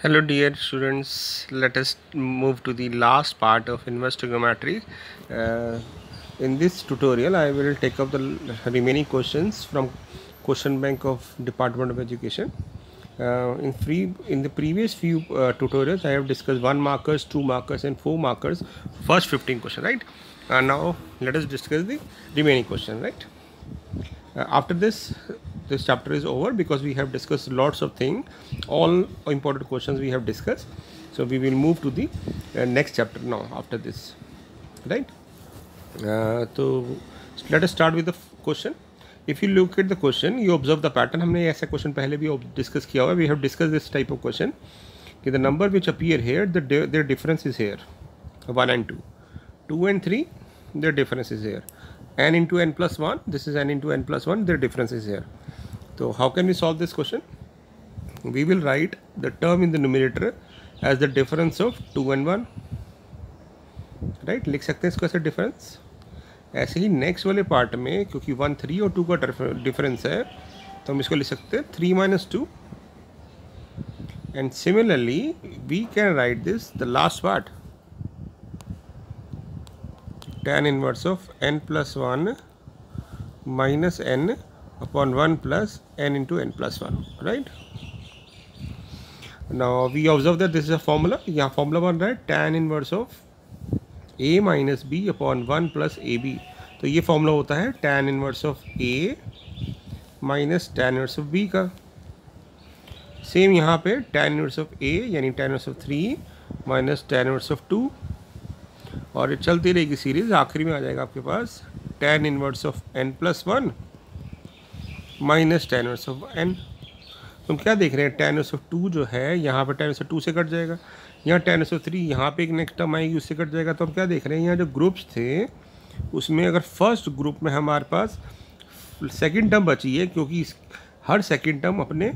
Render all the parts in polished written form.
Hello dear students, let us move to the last part of inverse trigonometry. In this tutorial I will take up the remaining questions from question bank of Department of Education. In the previous few tutorials I have discussed 1 markers, 2 markers and 4 markers, first 15 questions, right? Now let us discuss the remaining question, right? After this chapter is over because we have discussed lots of things, all important questions we have discussed. So we will move to the next chapter now after this, right? So let us start with the question. If you look at the question, you observe the pattern. हमने ऐसा question पहले भी discuss किया हुआ. We have discussed this type of question कि the number which appear here, their difference is here, 1 and 2, 2 and 3, their difference is here, n into n plus 1, this is n into n plus 1, their difference is here. So how can we solve this question? We will write the term in the numerator as the difference of 2 and 1, right? लिख सकते हैं इसको ऐसे difference. ऐसे ही next वाले part में क्योंकि 1 3 और 2 का डिफरेंस है तो हम इसको लिख सकते हैं 3 minus 2. And similarly we can write this the last part, tan inverse of n plus 1 minus n upon 1 plus n into n plus 1, right? Now we observe that this is a formula. यहाँ formula बन रहा है tan inverse of a minus b upon 1 plus ab. तो ये formula होता है tan inverse of a minus tan inverse of b का. Same यहाँ पे tan inverse of a यानी tan inverse of 3 minus tan inverse of 2, और ये चलती रहेगी सीरीज. आखिरी में आ जाएगा आपके पास tan inverse of n plus 1 minus tan inverse of n. तुम क्या देख रहे हैं, tan inverse of 2 जो है यहाँ पे tan inverse of 2 से कट जाएगा, यहाँ tan inverse of 3 यहाँ पे एक नेक्स्ट टर्म आएगी उससे कट जाएगा. तो हम क्या देख रहे हैं, यहाँ जो ग्रुप्स थे उसमें अगर फर्स्ट ग्रुप में हमारे पास सेकंड टर्म बची है क्योंकि हर सेकंड टर्म अपने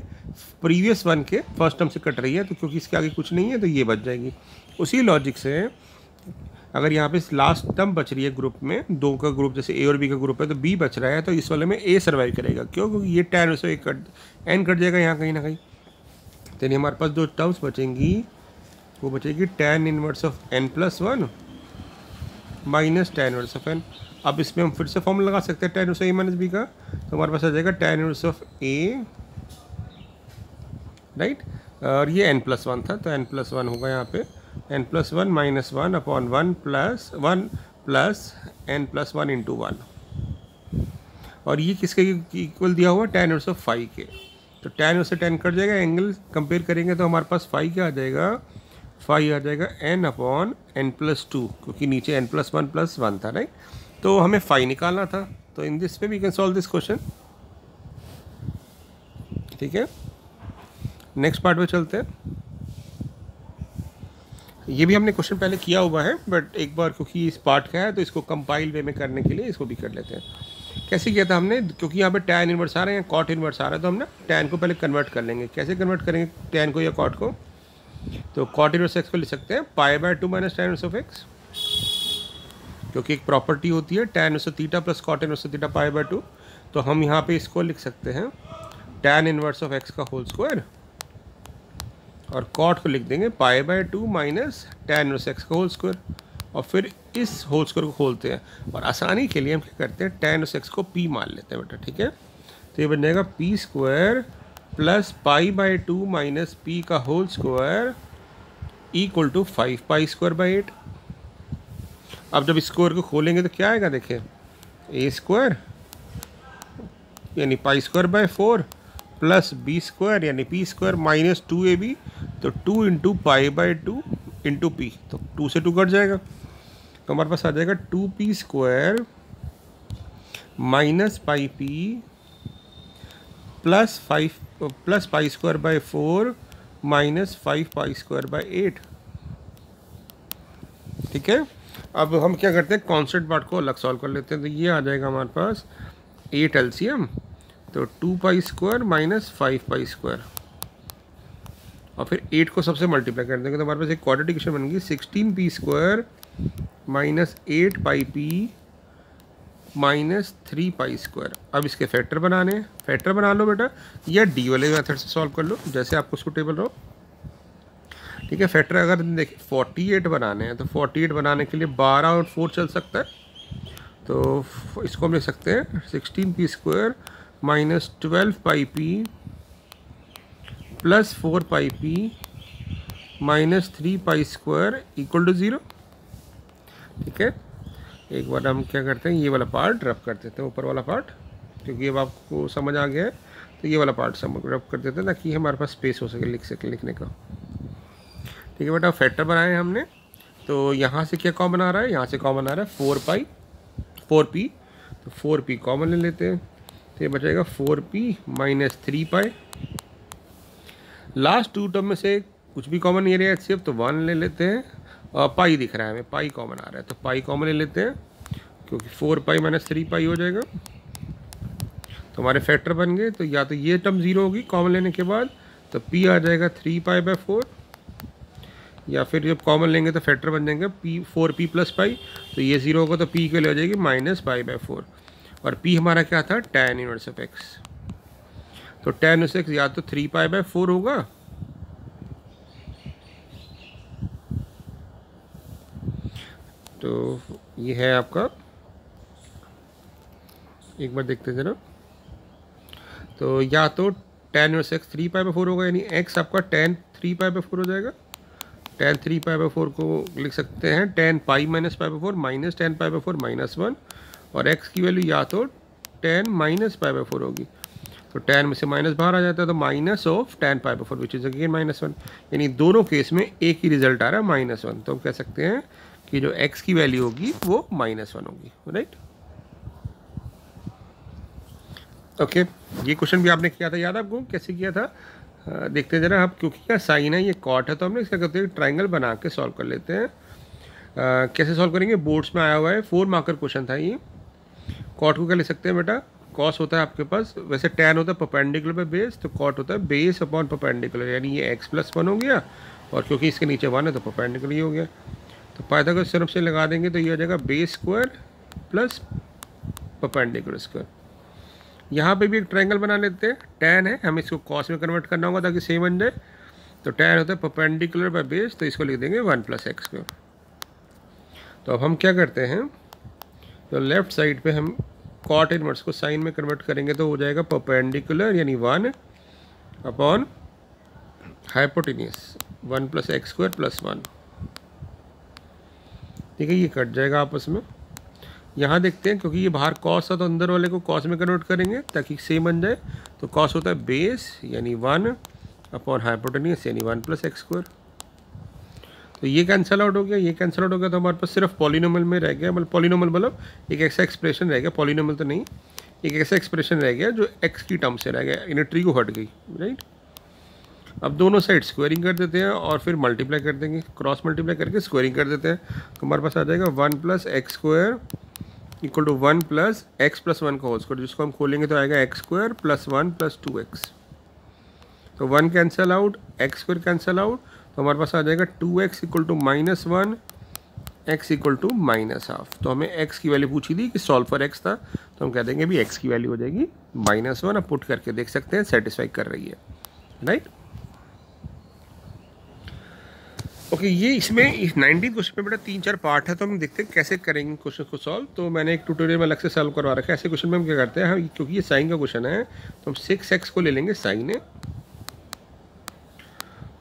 प्रीवियस वन के फर्स्ट टर्म से कट रही है, तो क्योंकि इसके आगे कुछ नहीं है तो ये बच जाएगी. उसी लॉजिक से अगर यहाँ पे लास्ट टर्म बच रही है ग्रुप में, दो का ग्रुप जैसे ए और बी का ग्रुप है तो बी बच रहा है, तो इस वाले में ए सर्वाइव करेगा. क्यों? क्योंकि ये tan से एन कट जाएगा यहाँ कहीं ना कहीं. तो हमारे पास जो टर्म्स बचेंगी वो बचेगी tan inverse of n plus 1 minus tan inverse of n. अब इसमें हम फिर से फॉर्मूला लगा सकते हैं tan इनवर्स ए माइनस बी का, तो हमारे पास आ जाएगा tan inverse of A, right. और ये n प्लस 1 था तो n प्लस 1 होगा यहाँ पे n plus 1 minus 1 upon 1 plus n plus 1 into 1. और ये किसके इक्वल दिया हुआ, tan इनवर्स ऑफ 5 के. तो tan इनवर्स से tan कट जाएगा, एंगल कंपेयर करेंगे तो हमारे पास 5 क्या आ जाएगा, 5 आ जाएगा n अपॉन n प्लस 2, क्योंकि नीचे n प्लस 1 प्लस 1 था, राइट. तो हमें 5 निकालना था. तो इन दिस पे we can solve this question. ठीक है, नेक्स्ट पार्ट में चलते हैं. ये भी हमने क्वेश्चन पहले किया हुआ है बट एक बार क्योंकि इस पार्ट का है तो इसको कंपाइल वे में करने के लिए इसको भी कर लेते हैं. कैसे किया था हमने, क्योंकि यहाँ पे tan इनवर्स आ रहा है या cot इनवर्स आ रहा है तो हम ना tan को पहले कन्वर्ट कर लेंगे. कैसे कन्वर्ट करेंगे tan को या cot को, तो cot इनवर्स x को लिख सकते हैं π/2 minus tan inverse of x, क्योंकि एक प्रॉपर्टी होती है tan inverse of theta plus cot inverse of theta π/2. तो हम यहाँ पे इसको लिख सकते हैं tan इनवर्स ऑफ x का होल स्क्वायर, और कॉट को लिख देंगे π/2 माइनस tan इनवर्स x का होल स्क्वायर, और फिर इस होल स्क्वायर को खोलते हैं और आसानी के लिए हम क्या करते हैं tan इनवर्स x को p मान लेते हैं बेटा. ठीक है, तो ये बन जाएगा p square plus π/2 minus p का whole square equal to 5 pi square by 8. अब जब स्क्वायर को खोलेंगे तो क्या आएगा, देखिए a स्क्वायर यानी pi square by 4 plus B square यानी पी स्क्वायर माइनस 2ab, तो 2 इंटू π/2 इंटू पी, तो 2 से 2 कट जाएगा तो हमारे पास आ जाएगा 2p square minus pi P plus 5 plus pi square by 4 minus 5 pi square by 8. ठीक है, अब हम क्या करते हैं, कॉन्स्टेंट पार्ट को अलग सॉल्व कर लेते हैं. तो ये आ जाएगा हमारे पास 8 LCM, तो 2 pi square minus 5 pi square, और फिर 8 को सबसे मल्टीप्लाई कर देंगे तो हमारे पास एक क्वाड्रेटिक इक्वेशन बन गई 16p स्क्वायर माइनस 8 पाई पी माइनस 3 पाई स्क्वायर. अब इसके फैक्टर बनाने हैं, फैक्टर बना लो बेटा, या डी वाले मेथड से सॉल्व कर लो जैसे आपको सुटेबल रहो. ठीक है। फैक्टर अगर देखिए 48 बनाने हैं तो 48 बनाने के लिए 12 और 4 चल सकता है, तो इसको हम लिख सकते हैं 16p² minus 12πp plus 4πp minus 3π² equal to 0। ठीक है। एक बार हम क्या करते हैं, ये वाला पार्ट रब कर देते हैं, ऊपर वाला पार्ट, क्योंकि अब आपको समझ आ गया है तो ये वाला पार्ट रब कर देते हैं ताकि हमारे पास स्पेस हो सके लिखने का। ठीक है बेटा, फैक्टर बनाए हमने, तो यहाँ से क्या कॉमन आ रहा है, यहाँ से कॉमन आ रहा है 4p, तो 4p कॉमन ले लेते हैं, तो ये बचेगा 4p minus 3π। Last to term में से कुछ भी कॉमन नहीं रहा है सिर्फ, तो 1 ले लेते हैं, और पाई दिख रहा है हमें, पाई कॉमन आ रहा है तो पाई कॉमन ले लेते हैं, क्योंकि 4π माइनस 3π हो जाएगा। तो हमारे फैक्टर बन गए, तो या तो ये टर्म 0 होगी कॉमन लेने के बाद, तो p आ जाएगा 3π/4, या फिर जब कॉमन लेंगे तो फैक्टर बन जाएंगे 4p प्लस पाई, तो ये 0 होगा तो p के लिए हो जाएगी माइनस π/4, और p हमारा क्या था, tan इनवर्स ऑफ x, तो tan इनवर्स x या तो 3π/4 होगा, तो ये है आपका, एक बार देखते हैं जरा, तो या तो tan इनवर्स x 3π/4 होगा, यानी x आपका tan 3π/4 हो जाएगा। tan 3π/4 को लिख सकते हैं tan pi minus π/4 minus tan π/4 minus 1, और x की वैल्यू या तो tan माइनस π/4 होगी, तो tan में से माइनस बाहर आ जाता है, तो minus of tan π/4 which is again -1, यानी दोनों केस में एक ही रिजल्ट आ रहा है -1, तो हम कह सकते हैं कि जो x की वैल्यू होगी वो -1 होगी, राइट। ओके, ये क्वेश्चन भी आपने किया था, याद आपको कैसे किया था, देखते हैं जरा आप, क्योंकि क्या साइन है, ये कॉट है, तो हमने क्या करते हैं ट्राइंगल बना के सॉल्व कर लेते हैं। कैसे सॉल्व करेंगे, बोर्ड्स में आया हुआ है, 4 मार्कर क्वेश्चन था ये। कॉट को क्या ले सकते हैं बेटा, कॉस होता है आपके पास, वैसे टैन होता है परपेंडिकुलर पे बेस, तो कॉट होता है बेस अपॉन परपेंडिकुलर, यानी ये x+1 हो गया, और क्योंकि इसके नीचे 1 है तो परपेंडिकुलर ही हो गया, तो पाइथागोरस थ्योरम से लगा देंगे तो ये हो जाएगा base square plus perpendicular square. यहाँ पे भी एक ट्रायंगल बना लेते हैं, टैन है, हमें इसको कॉस में कन्वर्ट करना होगा ताकि सेम बन जाए, तो टैन होता है परपेंडिकुलर बाय बेस, तो इसको लिख देंगे 1 + x²। तो अब हम क्या करते हैं, तो लेफ्ट साइड पे हम कॉट इनवर्स को साइन में कन्वर्ट करेंगे, तो हो जाएगा परपेंडिकुलर यानी 1 अपॉन हाइपोटेन्यूस 1 + x² + 1। ठीक है, ये कट जाएगा आपस में। यहाँ देखते हैं, क्योंकि ये बाहर कॉस था तो अंदर वाले को कॉस में कन्वर्ट करेंगे ताकि सेम बन जाए, तो कॉस होता है बेस यानी 1 अपॉन हाइपोटेन्यूस यानी 1 + x²। तो ये कैंसिल आउट हो गया, ये कैंसिल आउट हो गया, तो हमारे पास सिर्फ पॉलिनोमियल में रह गया, मतलब पॉलिनोमियल मतलब एक ऐसा एक्सप्रेशन रह गया, पॉलिनोमियल तो नहीं, एक ऐसा एक्सप्रेशन रह गया जो x की टर्म से रह गया, यूनिटरी को हट गई, राइट। अब दोनों साइड स्क्वायरिंग कर देते हैं और फिर मल्टीप्लाई कर देंगे, क्रॉस मल्टीप्लाई करके स्क्वायरिंग कर देते हैं, तो हमारे पास आ जाएगा 1 + x² इक्वल टू 1 + x + 1 का होल स्क्वायर, जिसको हम खोलेंगे तो आएगा x² + 1 + 2x। तो 1 cancel out, x² cancel out, तो हमारे पास आ जाएगा 2x equal to -1, x equal to -1/2। तो हमें x की वैल्यू पूछी थी कि सॉल्व फॉर x था, तो हम कह देंगे भी x की वैल्यू हो जाएगी -1। अब पुट करके देख सकते हैं सेटिस्फाई कर रही है, राइट। ओके, ये इसमें इस 19 क्वेश्चन में बेटा 3-4 पार्ट है, तो हम देखते हैं कैसे करेंगे क्वेश्चन को सॉल्व। तो मैंने एक ट्यूटोरियल में अलग से सॉल्व करवा रखा है। ऐसे क्वेश्चन में हम क्या करते हैं, हम क्योंकि ये साइन का क्वेश्चन है तो हम 6x को ले लेंगे साइन है,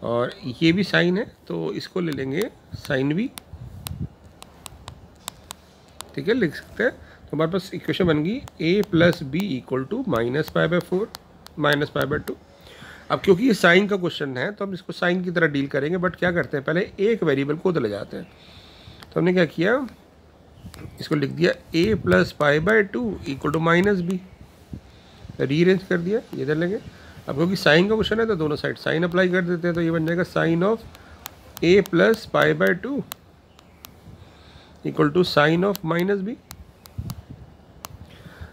और ये भी साइन है तो इसको ले लेंगे साइन भी। ठीक है, लिख सकते हैं। तो हमारे पास इक्वेशन बन गई a + b इक्वल टू -π/4 -π/2। अब क्योंकि ये साइन का क्वेश्चन है तो हम इसको साइन की तरह डील करेंगे, बट क्या करते हैं पहले एक वेरिएबल को ले जाते हैं। तो हमने क्या किया, इसको लिख दिया a + π/2 equal to -b, rearrange कर दिया, इधर लेंगे। अब क्योंकि साइन का क्वेश्चन है तो दोनों साइड साइन अप्लाई कर देते हैं, तो ये बन जाएगा sine of a + π/2 equal to sine of -b।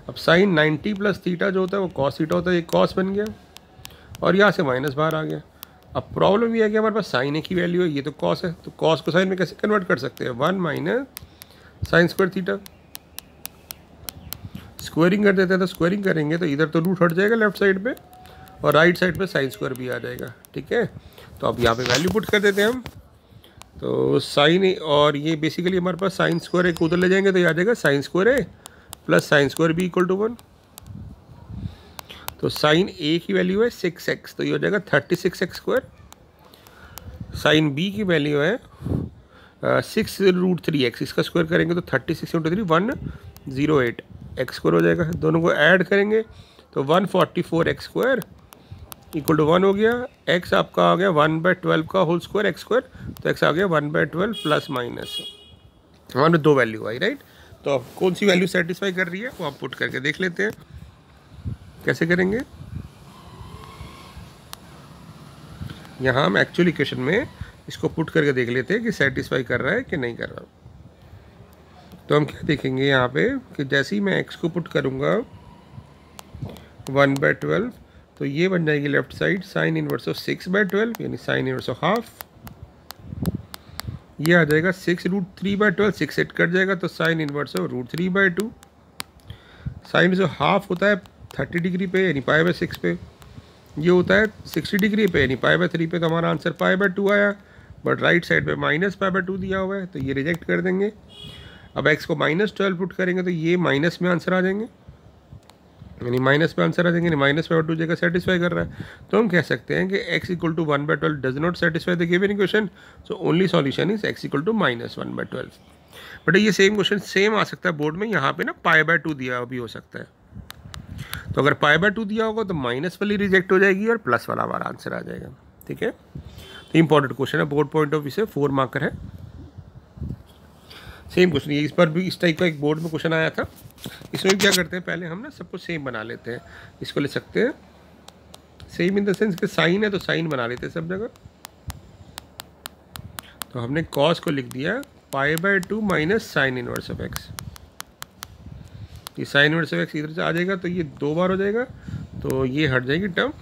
अब साइन 90 + थीटा जो होता है वो cos थीटा होता है, ये cos बन गया, और यहाँ से माइनस बाहर आ गया। अब प्रॉब्लम ये है कि हमारे पास साइन की वैल्यू है, ये तो कॉस है, तो कॉस को साइन में कैसे कन्वर्ट कर सकते हैं, 1 - sin² थीटा। स्क्वायरिंग कर देते हैं, तो स्क्वायरिंग करेंगे तो इधर तो रूट हट जाएगा लेफ्ट साइड पे, और राइट साइड पे sin² भी आ जाएगा। ठीक है, तो अब यहाँ पे वैल्यू पुट कर देते हैं हम। तो साइन ए, और ये बेसिकली हमारे पास साइन स्क्वायर ए को उधर ले जाएंगे तो ये आ जाएगा sine square A plus sine square B equal to 1। तो साइन ए की वैल्यू है 6x, तो ये हो जाएगा 36x स्क्वायर। साइन बी की वैल्यू है 6√3x, इसका स्क्वायर करेंगे तो 36 × 3 108 x स्क्वायर हो जाएगा। दोनों को ऐड करेंगे तो 144x स्क्वायर इक्वल टू 1 हो गया। x आपका आ गया 1/12 का होल स्क्वायर x स्क्वायर, तो x आ गया 1/12 प्लस माइनस, वहाँ में 2 वैल्यू आई, राइट। तो अब कौन सी वैल्यू सेटिस्फाई कर रही है वो आप पुट करके देख लेते हैं। कैसे करेंगे, यहाँ हम एक्चुअल इक्वेशन में इसको पुट करके देख लेते हैं कि सेटिस्फाई कर रहा है कि नहीं कर रहा। तो हम क्या देखेंगे यहाँ पे कि जैसे ही मैं x को पुट करूँगा 1/12, तो ये बन जाएगी left side sign inverse of 6/12 यानी साइन इनवर्स ऑफ हाफ। ये आ जाएगा 6√3/12, 6 8 कट जाएगा तो साइन इनवर्स ऑफ √3/2। साइन जो हाफ होता है 30 डिग्री पे यानी π/6 पे, ये होता है 60 डिग्री पे यानी π/3 पे। तो हमारा आंसर π/2 आया, बट राइट साइड पे -π/2 दिया हुआ है तो ये रिजेक्ट कर देंगे। अब x को -12 पुट करेंगे तो ये माइनस में आंसर आ जाएंगे, यानी माइनस में आंसर आ जाएंगे, -π/2 जगह सेटिस्फाई कर रहा है। तो हम कह सकते हैं कि x = 1/12 does not satisfy the given equation, so only solution is x = -1/12। But ये सेम क्वेश्चन सेम आ सकता है बोर्ड में, यहाँ पे ना π/2 दिया भी हो सकता है। तो अगर π/2 दिया होगा तो माइनस वाली रिजेक्ट हो जाएगी और प्लस वाला हमारा आंसर आ जाएगा, ठीक है। तो इंपॉर्टेंट क्वेश्चन है, बोर्ड पॉइंट ऑफ व्यू से 4 मार्कर है। सेम क्वेश्चन, ये इस पर भी इस टाइप का एक बोर्ड में क्वेश्चन आया था। इसमें क्या करते हैं, पहले हम ना सब कुछ सेम बना लेते हैं। इसको ले सकते हैं सेम इन द सेंस कि साइन है तो साइन बना लेते हैं सब जगह। तो हमने कॉस को लिख दिया π/2 minus sine inverse of x। ये साइन इनवर्स ऑफ x इधर से आ जाएगा तो ये 2 बार हो जाएगा, तो ये हट जाएगी टर्म।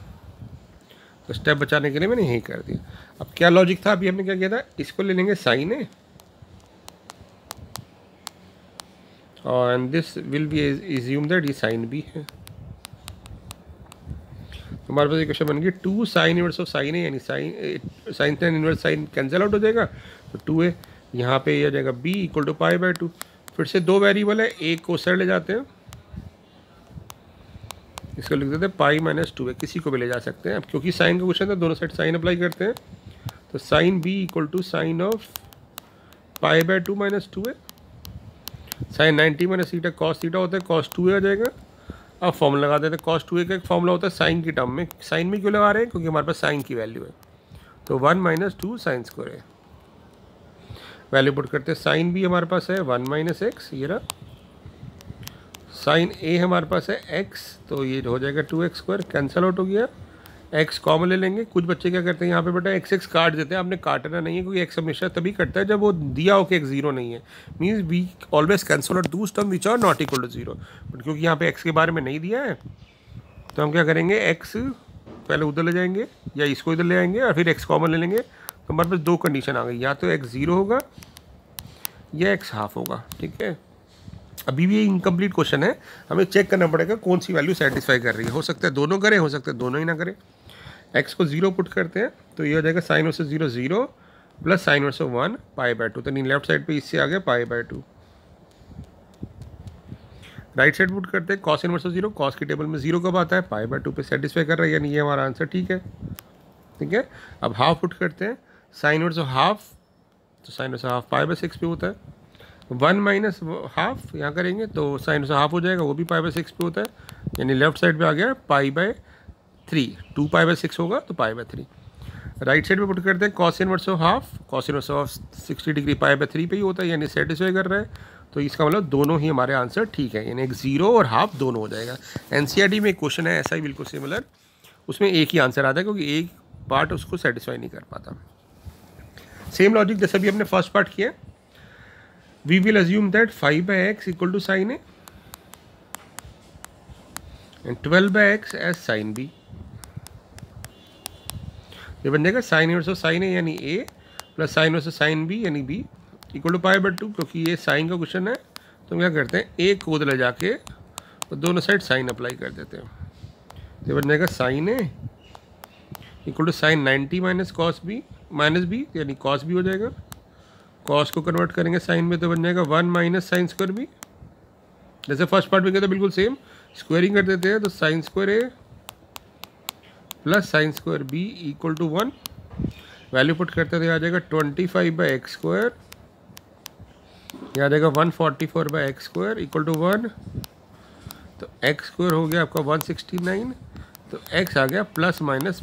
तो स्टेप बचाने के लिए मैंने यही कर दिया। अब क्या लॉजिक था, अभी हमने क्या किया था, इसको ले लेंगे साइन है और and this will be assume that ये साइन बी है। हमारे पास इक्वेशन बन गई 2 साइन इनवर्स ऑफ साइन है, यानी sine tan inverse sine cancel out हो जाएगा तो 2 है। यहाँ पे ये आ जाएगा b = π/2। फिर से 2 वेरिएबल है, एक को साइड ले जाते हैं, इसको लिख देते हैं π - 2 है, किसी को भी ले जा सकते हैं। अब क्योंकि साइन का क्वेश्चन था दोनों साइड साइन अप्लाई करते हैं, तो साइन b = साइन ऑफ π/2 - 2 है। साइन 90 - थीटा कॉस थीटा होता है, cos 2a आ जाएगा। अब फॉर्मूला लगा देते हैं, cos 2a का एक फॉर्मूला होता है साइन की टर्म में। साइन में क्यों लगा रहे हैं, क्योंकि हमारे पास साइन की वैल्यू है, तो 1 - 2 साइन स्क्वायर है। वैल्यू पुट करते हैं, साइन b हमारे पास है 1 - x, ये रहा। साइन a हमारे पास है x, तो ये हो जाएगा 2x स्क्वायर, कैंसिल आउट हो गया। x कॉमन ले लेंगे। कुछ बच्चे क्या करते हैं यहाँ पे बेटा x काट देते हैं, आपने काटना नहीं है क्योंकि x हमेशा तभी कटता है जब वो दिया हो कि x 0 नहीं है। Means we always cancel out those term which are not equal to 0, but क्योंकि यहाँ पे x के बारे में नहीं दिया है तो हम क्या करेंगे, x पहले उधर ले जाएंगे या इसको इधर ले आएंगे और फिर x कॉमन ले लेंगे। तो हमारे पास 2 कंडीशन आ गई, या तो x 0 होगा या x हाफ होगा, ठीक है। अभी भी इनकम्प्लीट क्वेश्चन है, हमें चेक करना पड़ेगा कौन सी वैल्यू सेटिस्फाई कर रही है। हो सकता है दोनों करें, हो सकता है दोनों ही ना करें। x को 0 पुट करते हैं तो ये हो जाएगा sine versus 0 0 plus sine versus 1 π/2। तो नहीं, लेफ्ट साइड पे इससे आ गया π/2। राइट साइड पुट करते हैं कॉस इनवर्स 0, कॉस की टेबल में 0 कब आता है, π/2 पे सेटिस्फाई कर रहा है, यानी ये हमारा आंसर ठीक है, ठीक है। अब हाफ पुट करते हैं, साइन वर्सेस हाफ, तो साइन वर्सेस हाफ π/6 पे होता है। 1 - हाफ यहाँ करेंगे तो साइन वर्सेस हाफ हो जाएगा, वो भी π/6 पे होता है, यानी लेफ्ट साइड पे आ गया π/3। 2 π/6 होगा तो π/3। राइट साइड पे पुट करते हैं cos inverse of half, cos inverse of 60 degree π/3 पे ही होता है, यानी सेटिस्फाई कर रहा है। तो इसका मतलब दोनों ही हमारे आंसर ठीक है, यानी एक 0 और हाफ दोनों हो जाएगा। एनसीईआरटी में एक क्वेश्चन है ऐसा ही बिल्कुल सिमिलर, उसमें एक ही आंसर आता है क्योंकि एक पार्ट उसको सेटिस्फाई नहीं कर पाता। सेम लॉजिक जैसे भी हमने फर्स्ट पार्ट किया, we will assume that 5/x = sin a and 12/x as sin b। ये बन जाएगा sine inverse of sine a यानी a plus sine inverse of sine b यानी b इक्वल टू π/2। क्योंकि ये साइन का क्वेश्चन है तो हम क्या करते हैं, एक को उधर ले जाके तो दोनों साइड साइन अप्लाई कर देते हैं। ये बन जाएगा sine a equal to sine 90 minus cos B minus B, यानी कॉस बी हो जाएगा। कॉस को कन्वर्ट करेंगे साइन में तो बन जाएगा 1 माइनस साइन स्क्वायर बी। जैसे फर्स्ट पार्ट में कहते हैं बिल्कुल सेम, स्क्वायरिंग कर देते हैं तो sine square A plus sine square B equal to 1। Value put करते थे आ जाएगा 25/x स्क्वायर, यह आ जाएगा 144/x स्क्वायर इक्वल टू 1। तो x स्क्वायर हो गया आपका 169, तो x आ गया प्लस माइनस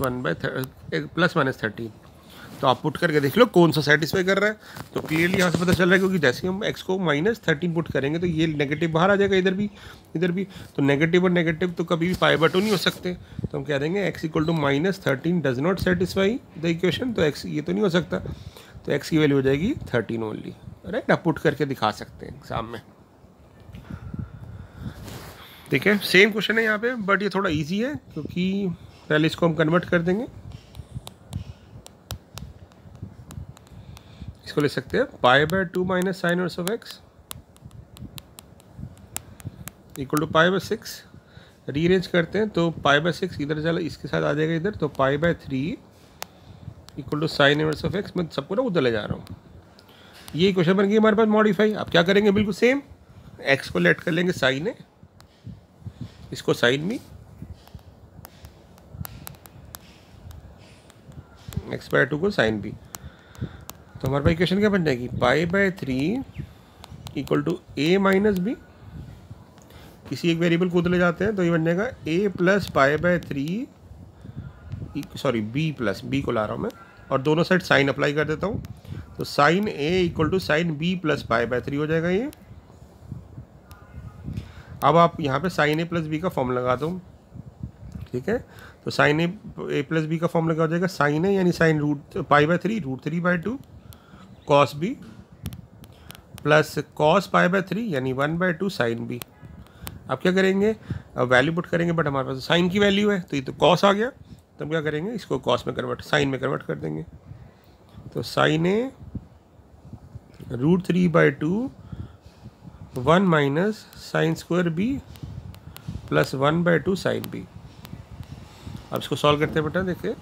13। तो आप पुट करके देख लो कौन सा सेटिस्फाई कर रहा है। तो क्लियरली यहाँ से पता चल रहा है, क्योंकि जैसे हम x को -13 पुट करेंगे तो ये नेगेटिव बाहर आ जाएगा, इधर भी। तो नेगेटिव और नेगेटिव तो कभी भी π/2 नहीं हो सकते। तो हम कह देंगे x equal to -13 does not satisfy the equation. तो x ये तो नहीं हो सकता, तो x की वैल्यू हो जाएगी 13 ओनली। राइट, आप पुट करके दिखा सकते हैं एग्जाम में। ठीक है, सेम क्वेश्चन है यहाँ पे, बट ये थोड़ा ईजी है क्योंकि पहले इसको हम कन्वर्ट कर देंगे। इसको ले सकते हैं π/2 minus sine inverse of x equal to π/6। Rearrange करते हैं तो π/6 इधर चला, इसके साथ आ जाएगा इधर, तो π/3 equal to sine inverse of x। मैं सबको ना उधर ले जा रहा हूँ। ये क्वेश्चन बन गई हमारे पास मॉडिफाई। आप क्या करेंगे, बिल्कुल सेम, x को लेट कर लेंगे साइन ए, इसको साइन बी, x/2 को साइन बी। तो हमारे पास इक्वेशन क्या बन जाएगी, π/3 equal to a minus B. किसी एक वेरिएबल को उधर ले जाते हैं तो ये बन जाएगा a plus π/3, sorry b plus, b को ला रहा हूँ मैं, और दोनों साइड साइन अप्लाई कर देता हूँ। तो sine a equal to sine b plus π/3 हो जाएगा ये। अब आप यहाँ पे साइन a प्लस बी का फॉर्म लगा दो। ठीक है, तो साइन a प्लस बी का फॉर्म लगा हो जाएगा साइन a यानी sine π/3 √3/2 cos B plus cos π/3 यानी 1/2 साइन बी। अब क्या करेंगे, अब वैल्यू पुट करेंगे, बट हमारे पास साइन की वैल्यू है तो ये तो कॉस आ गया। तो हम क्या करेंगे, इसको कॉस में कन्वर्ट, साइन में कन्वर्ट कर देंगे। तो sine A √3/2 1 minus sine square B plus 1/2 sine B. अब इसको सॉल्व करते हैं बेटा, देखिए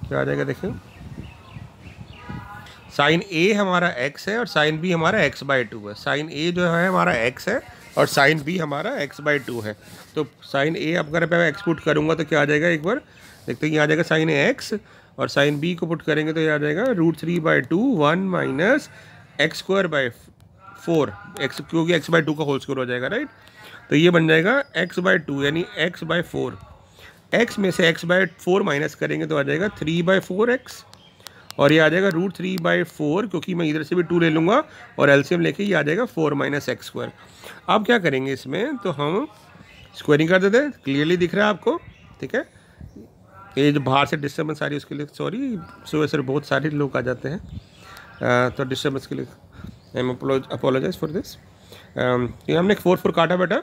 क्या आ जाएगा। देखिए साइन ए हमारा x है और साइन बी हमारा x/2 है। साइन ए जो है हमारा x है और साइन बी हमारा x/2 है। तो साइन ए अगर मैं एक्स पुट करूँगा तो क्या आ जाएगा, एक बार देखते हैं। ये आ जाएगा साइन ए x, और साइन बी को पुट करेंगे तो ये आ जाएगा √3/2 1 माइनस x²/4 x, क्योंकि x/2 का होल स्क्वायर हो जाएगा। राइट, तो ये बन जाएगा x/2 यानी x/4। x में से x/4 माइनस करेंगे तो आ जाएगा 3/4x, और ये आ जाएगा √3/4, क्योंकि मैं इधर से भी 2 ले लूँगा और एलसीएम लेके ये आ जाएगा 4 माइनस x²। अब क्या करेंगे इसमें, तो हम स्क्वायरिंग कर देते हैं। क्लियरली दिख रहा है आपको। ठीक है, ये जो बाहर से डिस्टर्बेंस आ रही है उसके लिए सॉरी, सुबह से बहुत सारे लोग आ जाते हैं तो डिस्टर्बेंस के लिए I am apologise for this. ये हमने 4 काटा बेटा,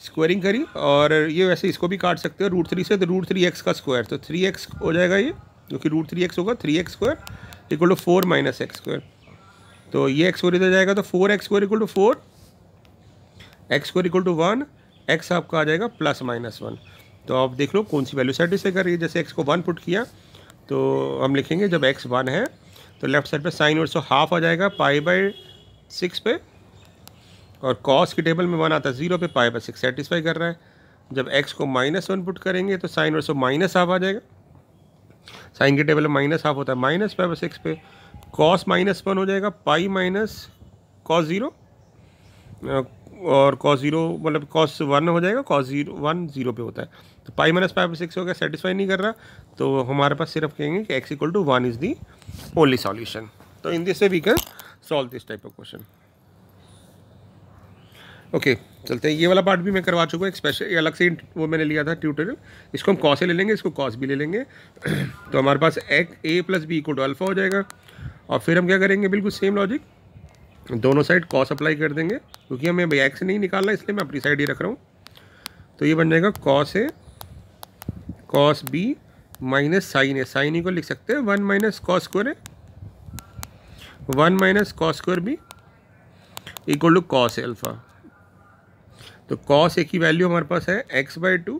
स्क्वायरिंग करी, और ये वैसे इसको भी काट सकते हो √3 से, तो √3x का स्क्वायर, तो 3x हो जाएगा ये, जो कि √3x होगा, 3x² equal to 4 minus x²। तो ये x² इधर जाएगा तो 4x² equal to 4, x² equal to 1, x आपका आ जाएगा प्लस माइनस 1। तो आप देख लो कौन सी वैल्यू सेटिस्फाई कर रही है। जैसे x को 1 पुट किया तो हम लिखेंगे जब x 1 है तो लेफ्ट साइड पे साइन और 1/2 आ जाएगा π/6 पे, और कॉस की टेबल में 1 आता है 0 पे, π/6 सेटिस्फाई कर रहा है। जब x को -1 पुट करेंगे तो साइन और -1/2 आ जाएगा। साइन की टेबल में -1/2 होता है -π/6 पे, कॉस -1 हो जाएगा पाई माइनस कॉस 0, और कॉस 0 मतलब कॉस 1 हो जाएगा, कॉस 1 0 पे होता है। तो पाई माइनस π/6 हो गया, सेटिस्फाई नहीं कर रहा, तो हमारे पास सिर्फ कहेंगे कि x equal to 1 is the only solution. तो in this way we can solve this type of question. Okay, चलते हैं। ये वाला पार्ट भी मैं करवा चुका हूँ, एक स्पेशल अलग से वो मैंने लिया था ट्यूटोरियल। इसको हम कॉस से ले लेंगे, इसको कॉस भी ले लेंगे। तो हमारे पास a plus b equal to alpha हो जाएगा। और फिर हम क्या करेंगे, बिल्कुल सेम लॉजिक, दोनों साइड कॉस अप्लाई कर देंगे, क्योंकि हमें x नहीं निकालना, इसलिए मैं अपनी साइड ही रख रहा हूँ। तो ये बन जाएगा cos a cos b minus sine a। Sine E को लिख सकते हैं 1 minus cos square a, 1 minus cos square b equal to cos alpha. तो कॉस ए की वैल्यू हमारे पास है x/2,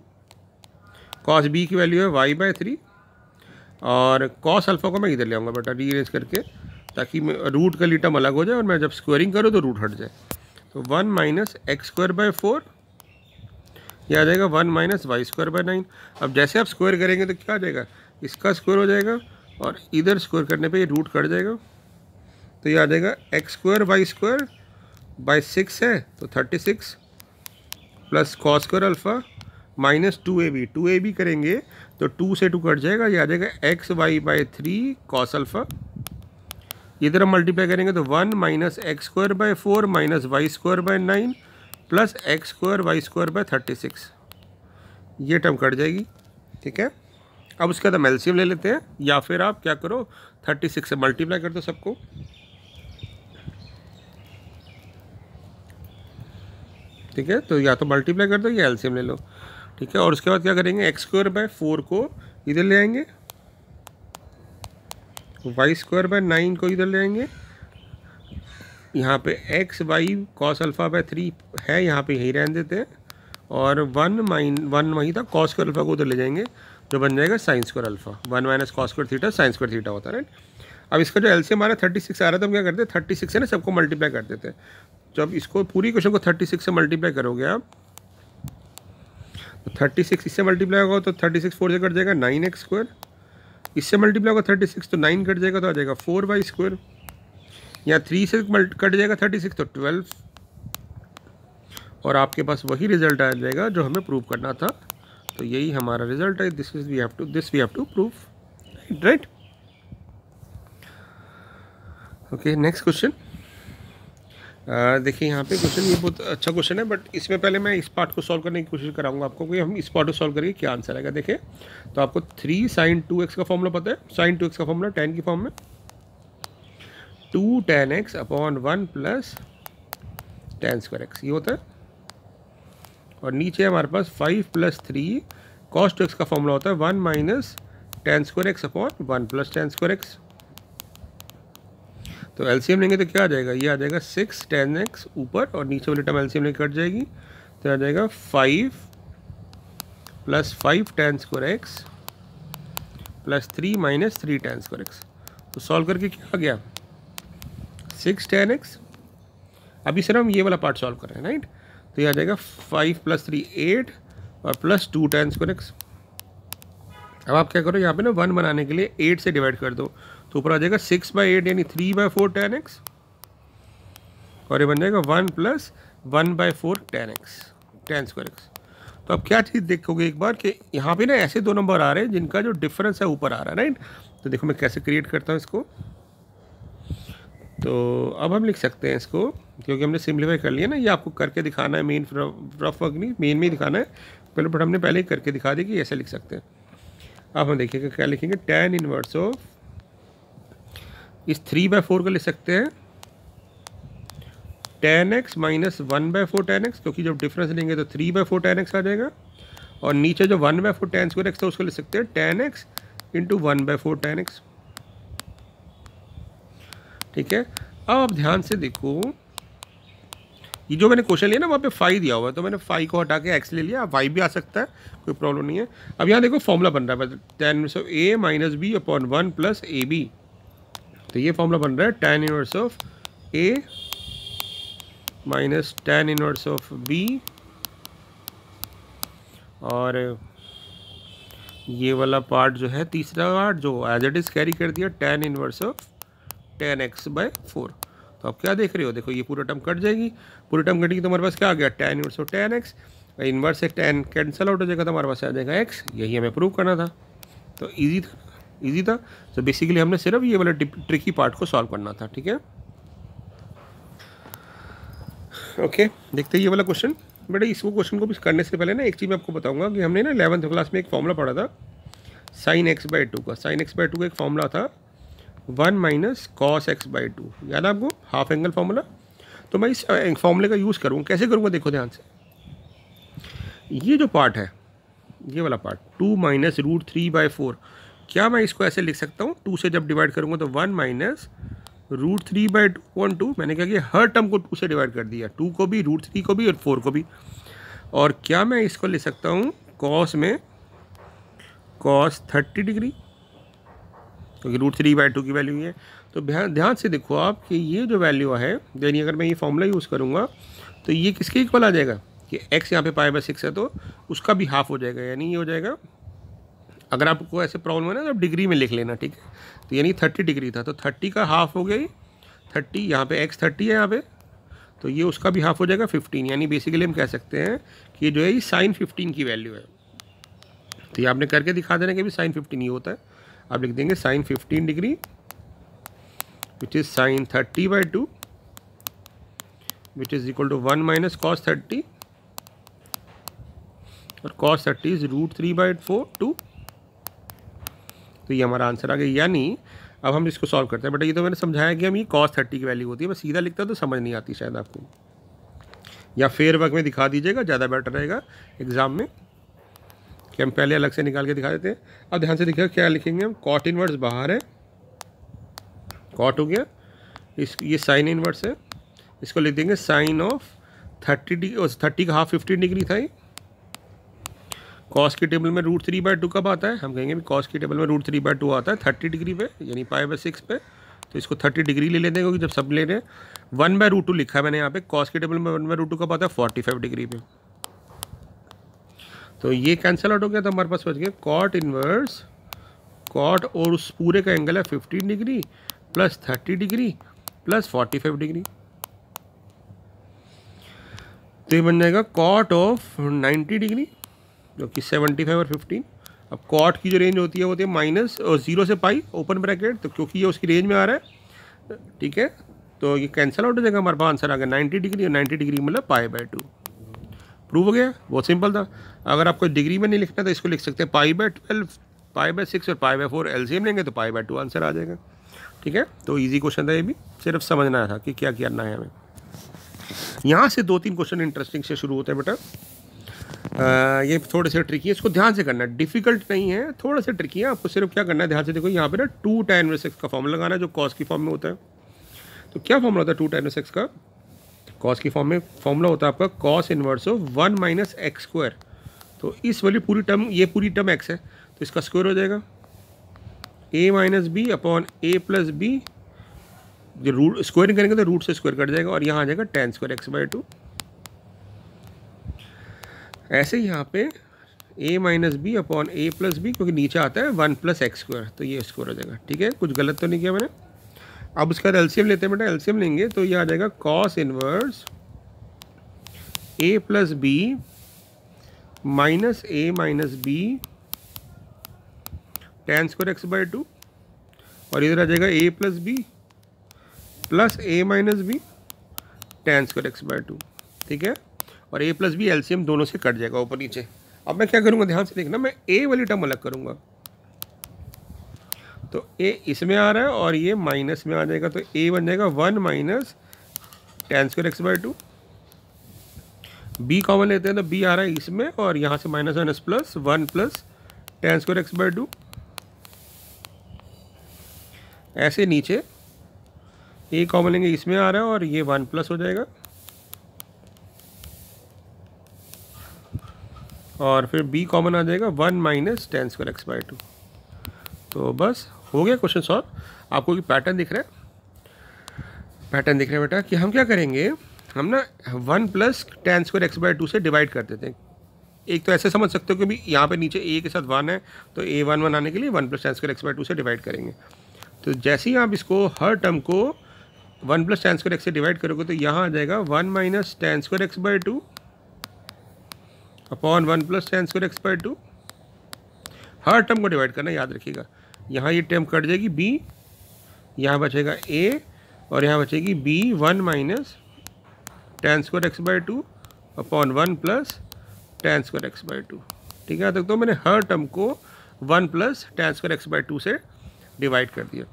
कॉस बी की वैल्यू है y/3 और कॉस अल्फ़ा को मैं इधर ले आऊँगा बेटा रीअरेंज करके, ताकि रूट का टर्म अलग हो जाए और मैं जब स्क्वायरिंग करूँ तो रूट हट जाए। तो 1 - x²/4 यह आ जाएगा 1 - y²/9। अब जैसे आप स्क्वायर करेंगे तो क्या आ जाएगा, इसका स्क्वायर हो जाएगा और इधर स्क्वायर करने पे ये रूट कट जाएगा। तो ये आ जाएगा x²y²/6 है तो 36 plus cos² alpha minus 2ab करेंगे तो 2 से 2 कट जाएगा, ये आ जाएगा xy/3 cos अल्फ़ा। इधर हम मल्टीप्लाई करेंगे तो 1 - x²/4 minus y²/9 plus x²y²/36 ये टर्म कट जाएगी। ठीक है, अब उसके बाद हम एलसीएम ले लेते हैं, या फिर आप क्या करो 36 से मल्टीप्लाई कर दो सबको। ठीक है, तो या तो मल्टीप्लाई कर दो या एलसीएम ले लो। ठीक है, और उसके बाद क्या करेंगे x²/4 को इधर ले आएंगे, y²/9 को इधर ले आएंगे, यहाँ पे xy cos अल्फ़ा/3 है, यहाँ पे यही रहने देते हैं, और 1 वही था cos² अल्फ़ा को उधर ले जाएंगे जो बन जाएगा sin² alpha. 1 - cos² theta sin² theta होता है, राइट। अब इसका जो एलसीएम हमारा 36 आ रहा था, हम क्या करते हैं 36 से ना सबको मल्टीप्लाई कर देते हैं। जब इसको पूरी क्वेश्चन को 36 से मल्टीप्लाई करोगे आप, तो 36 इससे मल्टीप्लाई होगा तो 36 4 से कट जाएगा 9x², इससे मल्टीप्लाई होगा 36 तो 9 कट जाएगा तो आ जाएगा 4y², यहाँ 3 से कट जाएगा 36 तो 12, और आपके पास वही रिजल्ट आ जाएगा जो हमें प्रूव करना था। तो यही हमारा रिजल्ट है, this we have to prove, right. Okay, next question. देखिए यहाँ पे क्वेश्चन ये बहुत अच्छा क्वेश्चन है, बट इसमें पहले मैं इस पार्ट को सॉल्व करने की कोशिश कराऊंगा आपको कि हम इस पार्ट को सॉल्व करेंगे क्या आंसर आएगा। देखिए, तो आपको 3 sin 2x का फॉर्मूला पता है, sin 2x का फॉर्मूला tan की फॉर्म में 2 tan x/1 plus tan² x ये होता है, और नीचे हमारे पास 5 + 3 cos 2x का फॉर्मूला होता है 1 - tan² x/1 plus tan² x। तो एलसीएम लेंगे तो क्या आ जाएगा, ये आ जाएगा 6 tan x ऊपर, और नीचे वाली टर्म एलसीएम लेके कट जाएगी तो आ जाएगा 5 + 5 tan² x plus 3 - 3 tan² x। तो सॉल्व करके क्या आ गया 6 tan x। अभी सिर्फ हम ये वाला पार्ट सॉल्व कर रहे हैं, राइट। तो ये आ जाएगा 5 + 3 8 और प्लस 2 tan² x। अब आप क्या करो यहाँ पे ना 1 बनाने के लिए 8 से डिवाइड कर दो, तो ऊपर आ जाएगा 6/8 यानी 3/4 tan x, और ये बन जाएगा 1 + 1/4 tan x। तो अब क्या चीज़ देखोगे एक बार कि यहाँ पे ना ऐसे दो नंबर आ रहे हैं जिनका जो डिफरेंस है ऊपर आ रहा है, राइट। तो देखो मैं कैसे क्रिएट करता हूँ इसको। तो अब हम लिख सकते हैं इसको, क्योंकि हमने सिम्प्लीफाई कर लिया ना, ये आपको करके दिखाना है, मेन रफ वर्क नहीं, मेन में ही दिखाना है पहले, बट हमने पहले ही करके दिखा दी कि ऐसे लिख सकते हैं। अब हम देखिएगा क्या लिखेंगे, tan इनवर्स ऑफ इस 3/4 को लिख सकते हैं tan x - 1/4 tan x, क्योंकि जब डिफरेंस लेंगे तो 3/4 tan x आ जाएगा, और नीचे जो 1/4 tan² x था उसको लिख सकते हैं tan x × 1/4 tan x। ठीक है, अब आप ध्यान से देखो, ये जो मैंने क्वेश्चन लिया ना वहाँ पे 5 दिया हुआ है, तो मैंने 5 को हटा के x ले लिया, y भी आ सकता है, कोई प्रॉब्लम नहीं है। अब यहाँ देखो फॉर्मूला बन रहा है tan inverse of a - b/1 plus ab। तो ये फॉर्मूला बन रहा है tan inverse of a minus tan inverse of b, और ये वाला पार्ट जो है तीसरा पार्ट जो एज इट इज़ कैरी कर दिया tan inverse of tan x/4। तो आप क्या देख रहे हो, देखो ये पूरा टर्म कट जाएगी, पूरी टर्म कटेगी तो हमारे पास क्या आ गया tan inverse of tan x, inverse से tan कैंसिल आउट हो जाएगा तो हमारे पास आ जाएगा x। यही हमें प्रूव करना था, तो इजी था। तो बेसिकली हमने सिर्फ ये वाला ट्रिकी पार्ट को सॉल्व करना था। ठीक है, ओके, देखते हैं ये वाला क्वेश्चन। बेटा इसको क्वेश्चन को भी करने से पहले ना एक चीज़ मैं आपको बताऊंगा कि हमने ना 11th क्लास में एक फॉर्मूला पढ़ा था sin x/2 का। sin x/2 का एक फॉर्मूला था 1 - cos x/2, याद है आपको, हाफ एंगल फार्मूला। तो मैं इस फॉर्मूले का यूज़ करूँगा, कैसे करूँगा देखो ध्यान से। ये जो पार्ट है, ये वाला पार्ट 2 - √3/4, क्या मैं इसको ऐसे लिख सकता हूँ, 2 से जब डिवाइड करूँगा तो 1 - √3/2। मैंने क्या किया, हर टर्म को 2 से डिवाइड कर दिया, 2 को भी, √3 को भी और 4 को भी। और क्या मैं इसको लिख सकता हूँ कॉस में cos 30 डिग्री, क्योंकि √3/2 की वैल्यू है। तो ध्यान से देखो आप कि ये जो वैल्यू है, यानी अगर मैं ये फॉर्मूला यूज़ करूँगा तो ये किसके इक्वल आ जाएगा कि x यहाँ पे π/6 है तो उसका भी हाफ हो जाएगा, यानी ये हो जाएगा, अगर आपको ऐसे प्रॉब्लम है ना तो आप डिग्री में लिख लेना, ठीक है। तो यानी 30 डिग्री था तो 30 का हाफ हो गई 30, यहाँ पे x 30 है यहाँ पे, तो ये उसका भी हाफ हो जाएगा 15, यानी बेसिकली हम कह सकते हैं कि ये जो है ये sin 15 की वैल्यू है। तो ये आपने करके दिखा देना कि भी sin 15 ही होता है। आप लिख देंगे sin 15 degree which is sin 30/2 which is equal to 1 minus cos 30, और cos 30 इज √3/4 तो ये हमारा आंसर आ गया। यानी अब हम इसको सॉल्व करते हैं। बेटा ये तो मैंने समझाया कि हम ये cos 30 की वैल्यू होती है, बस सीधा लिखता तो समझ नहीं आती शायद आपको, या फेयर वर्क में दिखा दीजिएगा, ज़्यादा बेटर रहेगा एग्जाम में, कि हम पहले अलग से निकाल के दिखा देते हैं। अब ध्यान से देखिएगा क्या लिखेंगे हम, cot इनवर्स बाहर है, cot हो गया, ये साइन इनवर्स है, इसको लिख देंगे साइन ऑफ 30 का हाफ 15 डिग्री था ये। कॉस की टेबल में √3/2 कब आता है, हम कहेंगे भी कॉस की टेबल में √3/2 आता है 30 डिग्री पे, यानी π/6 पे, तो इसको 30 डिग्री ले लेते हैं, क्योंकि जब सब ले रहे हैं 1/√2 लिखा है मैंने यहाँ पे, कॉस की टेबल में 1/√2 कब आता है 45 डिग्री पे, तो ये कैंसिल आउट हो गया। तो हमारे पास बच गया कॉट इनवर्स, कॉट और उस पूरे का एंगल है 15 degree plus 30 degree plus 45 degree, तो ये बन जाएगा कॉट ऑफ 90 डिग्री, जो कि 75 और 15। अब कॉट की जो रेंज होती है माइनस और 0 से पाई ओपन ब्रैकेट, तो क्योंकि ये उसकी रेंज में आ रहा है, ठीक है, तो ये कैंसिल आउट हो जाएगा। हमारे पास आंसर आ गया 90 डिग्री, और 90 डिग्री मतलब π/2। प्रूव हो गया, बहुत सिंपल था। अगर आपको डिग्री में नहीं लिखना तो इसको लिख सकते हैं π/12, π/6 और π/4 एलसीएम लेंगे तो π/2 आंसर आ जाएगा, ठीक है। तो ईजी क्वेश्चन था ये भी, सिर्फ समझना था कि क्या करना है हमें। यहाँ से 2-3 क्वेश्चन इंटरेस्टिंग से शुरू होते हैं बेटा, ये थोड़े से ट्रिकी है, इसको ध्यान से करना है, डिफिकल्ट नहीं है, थोड़ा सा ट्रिकी है। आपको सिर्फ क्या करना है, ध्यान से देखो, यहाँ पे ना 2 tan इनवर्स x का फॉर्मूला लगाना है जो कॉस की फॉर्म में होता है। तो क्या फॉर्मूला होता है 2 tan इनवर्स x का, कॉस की फॉर्म में फॉर्मूला होता है आपका cos inverse of 1 minus x square. तो इस वाली पूरी टर्म, ये पूरी टर्म x है तो इसका स्क्वायर हो जाएगा a minus b upon a plus b, जो रूट स्क्वायरिंग करेंगे तो रूट से स्क्वायर कट जाएगा, और यहाँ आ जाएगा tan स्क्वायर x/2। ऐसे ही यहाँ पे a minus b upon a plus b, क्योंकि नीचे आता है 1 प्लस एक्स स्क्वायर, तो ये स्क्वायर हो जाएगा, ठीक है, कुछ गलत तो नहीं किया मैंने। अब उसका एलसीएम लेते हैं बेटा, एलसीएम लेंगे तो ये आ जाएगा cos inverse a plus b minus a minus b tan square x/2, और इधर आ जाएगा a plus b plus a minus b tan square x/2, ठीक है, और a प्लस बी एलसीएम दोनों से कट जाएगा ऊपर नीचे। अब मैं क्या करूँगा, ध्यान से देखना, मैं a वाली टर्म अलग करूँगा, तो a इसमें आ रहा है और ये माइनस में आ जाएगा, तो a बन जाएगा 1 minus tan square x/2। b common लेते हैं तो b आ रहा है इसमें, और यहाँ से minus minus plus 1 plus tan square x/2। ऐसे नीचे a कॉमन लेंगे, इसमें आ रहा है और ये 1 प्लस हो जाएगा, और फिर b कॉमन आ जाएगा 1 माइनस tan स्क्वायर x/2। तो बस हो गया क्वेश्चन सॉल्व। आपको भी पैटर्न दिख रहा है, पैटर्न दिख रहा है बेटा, कि हम क्या करेंगे, हम ना 1 प्लस tan स्क्वायर x/2 से डिवाइड कर देते हैं। एक तो ऐसे समझ सकते हो कि भी यहाँ पे नीचे a के साथ 1 है, तो a1 आने के लिए 1 प्लस tan स्क्वायर x/2 से डिवाइड करेंगे। तो जैसे ही आप इसको हर टर्म को 1 प्लस tan स्क्वायर x से डिवाइड करोगे तो यहाँ आ जाएगा 1 minus tan square x/2 upon 1 plus tan square x/2। हर टर्म को डिवाइड करना, याद रखिएगा। यहाँ ये टर्म कट जाएगी b, यहाँ बचेगा a, और यहाँ बचेगी b 1 minus tan square x/2 upon 1 plus tan square x/2, ठीक है। तो मैंने हर टर्म को 1 प्लस tan स्क्वायर x/2 से डिवाइड कर दिया।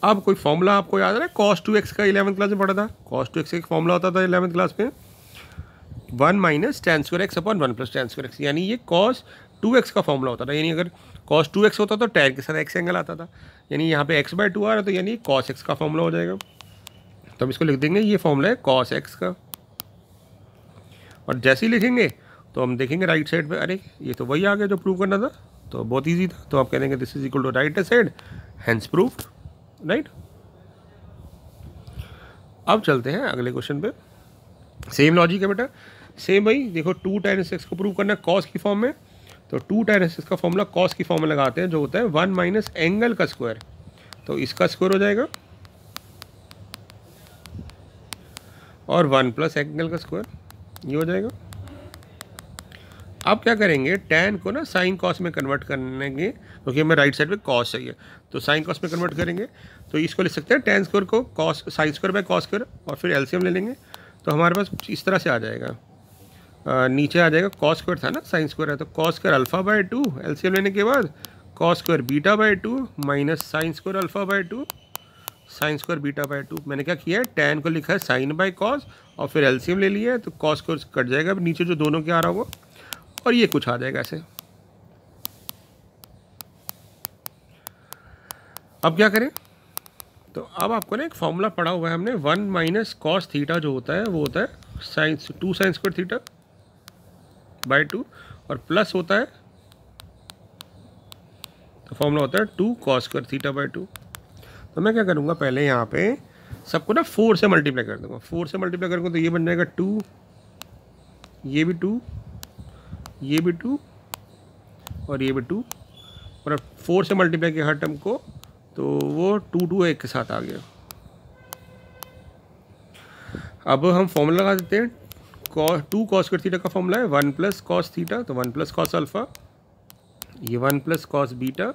अब कोई फॉर्मूला आपको याद है, cos 2x का 11th क्लास में पढ़ा था, cos 2x का एक फॉर्मूला होता था 11th क्लास में, 1 minus tan square x upon 1 plus tan square x, यानी ये cos 2x का फॉर्मूला होता था। यानी अगर cos 2x होता तो tan के साथ x एंगल आता था, यानी यहाँ पे x/2 आ रहा है, तो यानी cos x का फॉर्मूला हो जाएगा। तो हम इसको लिख देंगे, ये फॉर्मूला है cos x का, और जैसे ही लिखेंगे तो हम देखेंगे राइट साइड पे, अरे ये तो वही आ गया जो प्रूव करना था, तो बहुत ईजी था, तो आप कह देंगे this is equal to right side, hence proved, right. अब चलते हैं अगले क्वेश्चन पे। सेम लॉजिक है बेटा, सेम भाई देखो 2 tan x को प्रूव करना है कॉस की फॉर्म में, तो 2 tan x का फॉर्मूला कॉस की फॉर्म में लगाते हैं जो होता है 1 माइनस एंगल का स्क्वायर, तो इसका स्क्वायर हो जाएगा और 1 प्लस एंगल का स्क्वायर, ये हो जाएगा। अब क्या करेंगे, tan को ना साइन कॉस में कन्वर्ट करेंगे क्योंकि हमें राइट साइड पे कॉस चाहिए, तो साइन कॉस में कन्वर्ट करेंगे, तो इसको लिख सकते हैं tan स्क्वायर को cos sine square by cos square और फिर एलसीएम ले लेंगे, तो हमारे पास कुछ इस तरह से आ जाएगा। नीचे आ जाएगा कॉस स्क्वायर था ना, साइन स्क्वायर है, तो cos square alpha by 2 LCM लेने के बाद cos square beta by 2 minus sine square alpha by 2 sine square beta by 2। मैंने क्या किया है, tan को लिखा है साइन बाय कॉस और फिर एलसीएम ले लिया है, तो कॉस स्क्वायर कट जाएगा नीचे जो दोनों के आ रहा होगा और ये कुछ आ जाएगा ऐसे। अब क्या करें, तो अब आपको ना एक फॉर्मूला पढ़ा हुआ है हमने, 1 माइनस कॉस थीटा जो होता है वो होता है sine 2 sine square theta by 2 और प्लस होता है, तो फॉर्मूला होता है 2 कॉस स्क्वायर थीटा बाय 2। तो मैं क्या करूँगा, पहले यहाँ पे सबको ना 4 से मल्टीप्लाई कर दूँगा, 4 से मल्टीप्लाई करूँगा तो ये बन जाएगा 2, ये भी 2, ये भी 2 और ये भी 2, और अब 4 से मल्टीप्लाई किया हर टर्म को, तो वो 2 2 एक के साथ आ गया। अब हम फॉर्मूला लगा देते हैं, 2 कॉस स्क्वायर थीटा का फॉर्मूला है 1 प्लस कॉस थीटा, तो 1 प्लस कॉस अल्फा, ये 1 प्लस कॉस बीटा,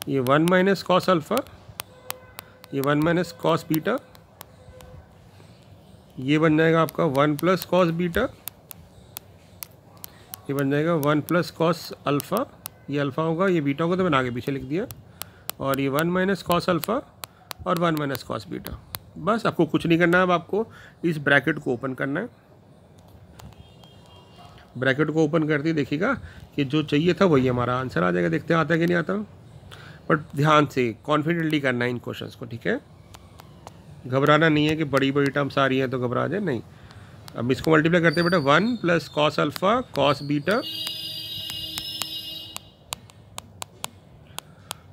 ये 1 माइनस कॉस अल्फा, ये 1 माइनस कॉस बीटा, ये बन जाएगा आपका 1 प्लस कॉस बीटा, ये बन जाएगा 1 प्लस कॉस अल्फ़ा, ये अल्फ़ा होगा ये बीटा होगा तो मैंने आगे पीछे लिख दिया, और ये 1 माइनस कॉस अल्फ़ा और 1 माइनस कॉस बीटा। बस आपको कुछ नहीं करना है, अब आपको इस ब्रैकेट को ओपन करना है। ब्रैकेट को ओपन करते ही देखिएगा कि जो चाहिए था वही हमारा आंसर आ जाएगा। देखते हैं आता है कि नहीं आता, बट ध्यान से कॉन्फिडेंटली करना है इन क्वेश्चंस को, ठीक है। घबराना नहीं है कि बड़ी बड़ी टर्म्स आ रही हैं तो घबरा जाए, नहीं। अब इसको मल्टीप्लाई करते हैं बेटा, 1 plus cos alpha cos beta,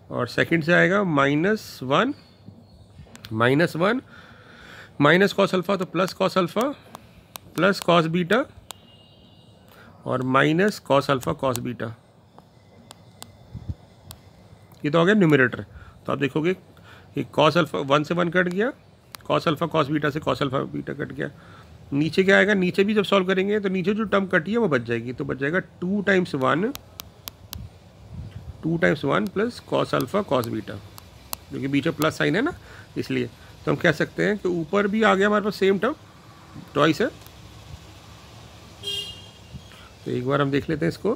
और सेकंड से आएगा -1 माइनस कॉस अल्फा तो plus cos alpha plus cos beta और minus cos alpha cos beta, ये तो हो गया न्यूमरेटर। तो आप देखोगे कि कॉस अल्फा 1 से 1 कट गया, कॉस अल्फा कॉस बीटा से कॉस अल्फा बीटा कट गया। नीचे क्या आएगा, नीचे भी जब सॉल्व करेंगे तो नीचे जो टर्म कटी है वो बच जाएगी, तो बच जाएगा 2 times 1 plus cos alpha cos beta, क्योंकि बीच में प्लस साइन है ना, इसलिए। तो हम कह सकते हैं कि ऊपर भी आ गया हमारे पास सेम टर्म, ट्वाइस है। तो एक बार हम देख लेते हैं इसको,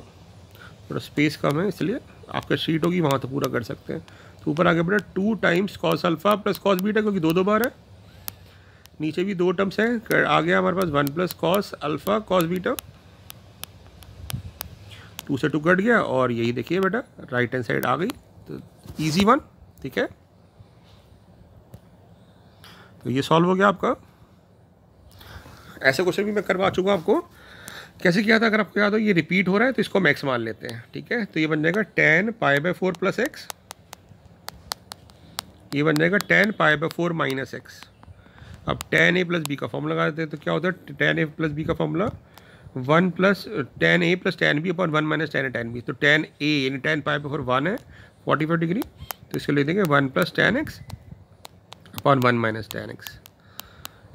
थोड़ा स्पेस कम है इसलिए, आपका शीट होगी वहाँ तो पूरा कर सकते हैं। तो ऊपर आ गया बेटा 2 times cos alpha plus cos beta, क्योंकि 2 बार है। नीचे भी 2 टर्म्स हैं, आ गया हमारे पास 1 plus cos alpha cos beta, 2 से 2 कट गया, और यही देखिए बेटा राइट हैंड साइड आ गई, तो इजी वन, ठीक है। तो ये सॉल्व हो गया आपका। ऐसे क्वेश्चन भी मैं करवा चुका हूँ आपको, कैसे किया था अगर आपको याद हो। ये रिपीट हो रहा है तो इसको मैक्स मान लेते हैं, ठीक है। तो ये बन जाएगा tan π/4 प्लस एक्स, ये बन जाएगा tan π/4 माइनस एक्स। अब tan a प्लस बी का फॉर्मूला लगा देते हैं, तो क्या होता है tan a प्लस बी का formula 1 plus tan a plus tan b upon 1 minus tan a tan b। तो tan a यानी tan π/4 1 है 45 डिग्री, तो इसको ले देंगे 1 plus tan x upon 1 minus tan x।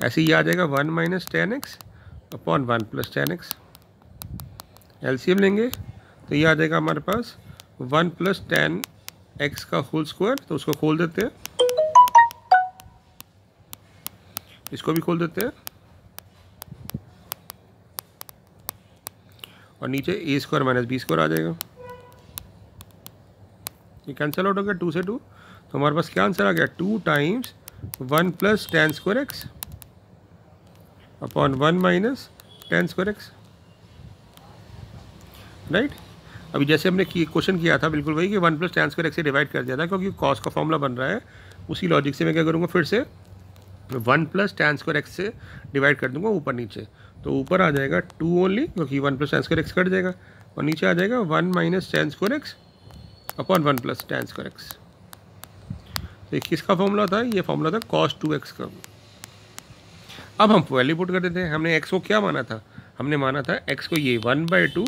ऐसे ही आ जाएगा 1 minus tan x upon 1 plus tan x। LCM लेंगे तो ये आ जाएगा हमारे पास 1 प्लस tan x का होल स्क्वायर, तो उसको खोल देते हैं, इसको भी खोल देते हैं, और नीचे a square minus B square आ जाएगा। ये कैंसिल आउट हो गया 2 से 2, तो हमारे पास क्या आंसर आ गया 2 times 1 plus tan square x upon 1 minus tan square x, right. अभी जैसे हमने क्वेश्चन किया था बिल्कुल वही कि 1 प्लस tan स्क्वायर एक्स से डिवाइड कर दिया था, क्योंकि कॉस का फॉर्मूला बन रहा है, उसी लॉजिक से मैं क्या करूँगा फिर से 1 प्लस tan स्क्वायर एक्स से डिवाइड कर दूंगा ऊपर नीचे, तो ऊपर आ जाएगा 2 ओनली, क्योंकि 1 plus tan square x cut जाएगा। और नीचे आ जाएगा 1 minus ten square x upon 1 plus ten square x. तो किसका फॉर्मूला था? ये फॉर्मूला था cos 2x का। अब हम वैल्यू पुट कर देते हैं। हमने x को क्या माना था? हमने माना था x को ये 1/2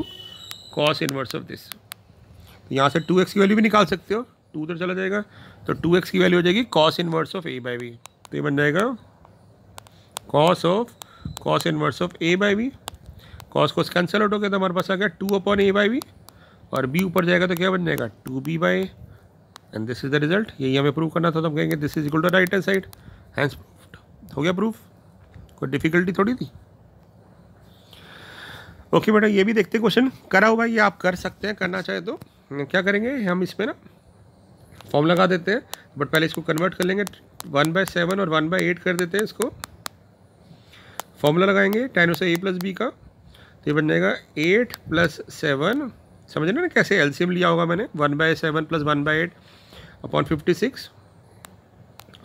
cos इनवर्स ऑफ दिस। तो यहाँ से 2x की वैल्यू भी निकाल सकते हो, 2 उधर चला जाएगा, तो 2x की वैल्यू हो जाएगी cos इनवर्स ऑफ a/b। तो ये बन जाएगा cos inverse of a/b। cos को कैंसिल आउट हो गया तो हमारे पास आ गया 2/a/b, और b ऊपर जाएगा तो क्या बन जाएगा 2b by, and this is the result. यही हमें प्रूव करना था, तो हम कहेंगे this is equal to right hand side, hence proved. हो गया प्रूफ, कोई डिफिकल्टी थोड़ी थी। ओके बेटा, ये भी देखते क्वेश्चन करा हुआ, ये आप कर सकते हैं, करना चाहे तो। क्या करेंगे हम इसमें ना फॉर्म लगा देते हैं, बट पहले इसको कन्वर्ट कर लेंगे। 1/7 और 1/8 कर देते हैं इसको। फॉर्मूला लगाएंगे tan से a प्लस बी का, तो ये बन जाएगा 8 + 7, समझ रहे ना कैसे एलसीएम लिया होगा मैंने, 1/7 + 1/8 अपॉन 56,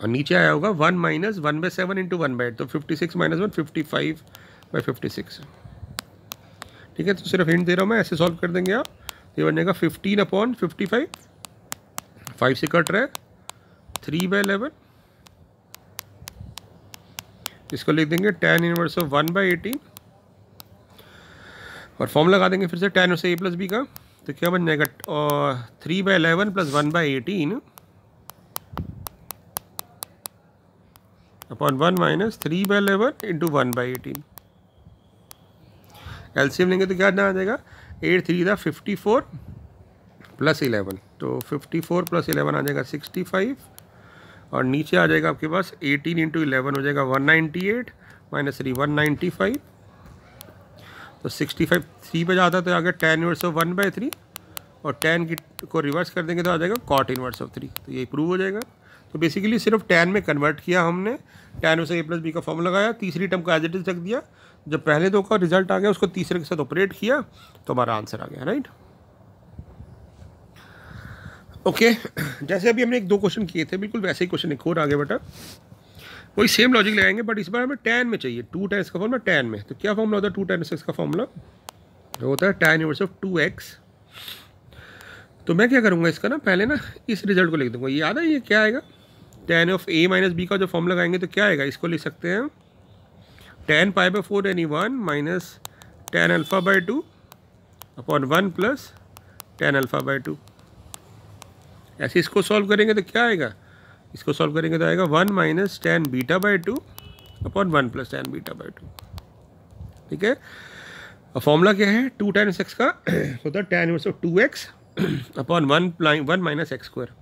और नीचे आया होगा 1 माइनस 1/7 इंटू 1/8, तो 56 - 1 55/56। ठीक है, तो सिर्फ हिंट दे रहा हूँ मैं, ऐसे सॉल्व कर देंगे आप। तो ये बन जाएगा 15/55, 5 से कट रहा है 3/11, इसको लिख देंगे tan इनवर्स ऑफ 1/18, और फॉर्म लगा देंगे फिर से tan से a प्लस बी का, तो क्या बन जाएगा 3/11 + 1/18 अपॉन 1 माइनस 3/11 इंटू 1/18। एलसीएम लेंगे तो क्या आ जाएगा 8 3 दा 54 + 11, तो 54 + 11 आ जाएगा 65, और नीचे आ जाएगा आपके पास 18 इंटू 11 हो जाएगा 198 माइनस 3 195, तो 65 3 पे जाता है तो आ गया tan इनवर्स ऑफ 1/3, और tan को रिवर्स कर देंगे तो आ जाएगा cot इनवर्स ऑफ 3, तो ये प्रूव हो जाएगा। तो बेसिकली सिर्फ tan में कन्वर्ट किया हमने, tan से a प्लस बी का फॉर्मूला लगाया, तीसरी टर्म को एज इट इज रख दिया, जब पहले दो का रिजल्ट आ गया उसको तीसरे के साथ ऑपरेट किया तो हमारा आंसर आ गया, राइट। ओके, जैसे अभी हमने 1-2 क्वेश्चन किए थे, बिल्कुल वैसे ही क्वेश्चन एक और आ गया बेटा, वही सेम लॉजिक लगाएंगे, बट इस बार हमें tan में चाहिए। 2 tan का फॉर्मूला tan में, तो क्या फॉर्मूला होता है 2 tan का फॉर्मूला? होता है tan इनवर्स ऑफ 2x। तो मैं क्या करूँगा, इसका ना पहले ना इस रिजल्ट को लिख दूंगा, याद है ये क्या आएगा, tan of a minus b का जो फॉर्मूला लगाएंगे तो क्या आएगा, इसको लिख सकते हैं tan π/4 any1 minus tan α/2 upon 1 plus tan α/2। ऐसे इसको सॉल्व करेंगे तो क्या आएगा, इसको सॉल्व करेंगे तो आएगा 1 minus tan β/2 upon 1 plus tan β/2। ठीक है, और फॉर्मूला क्या है 2 tan x का होता है tan inverse of 2x upon 1 minus x square.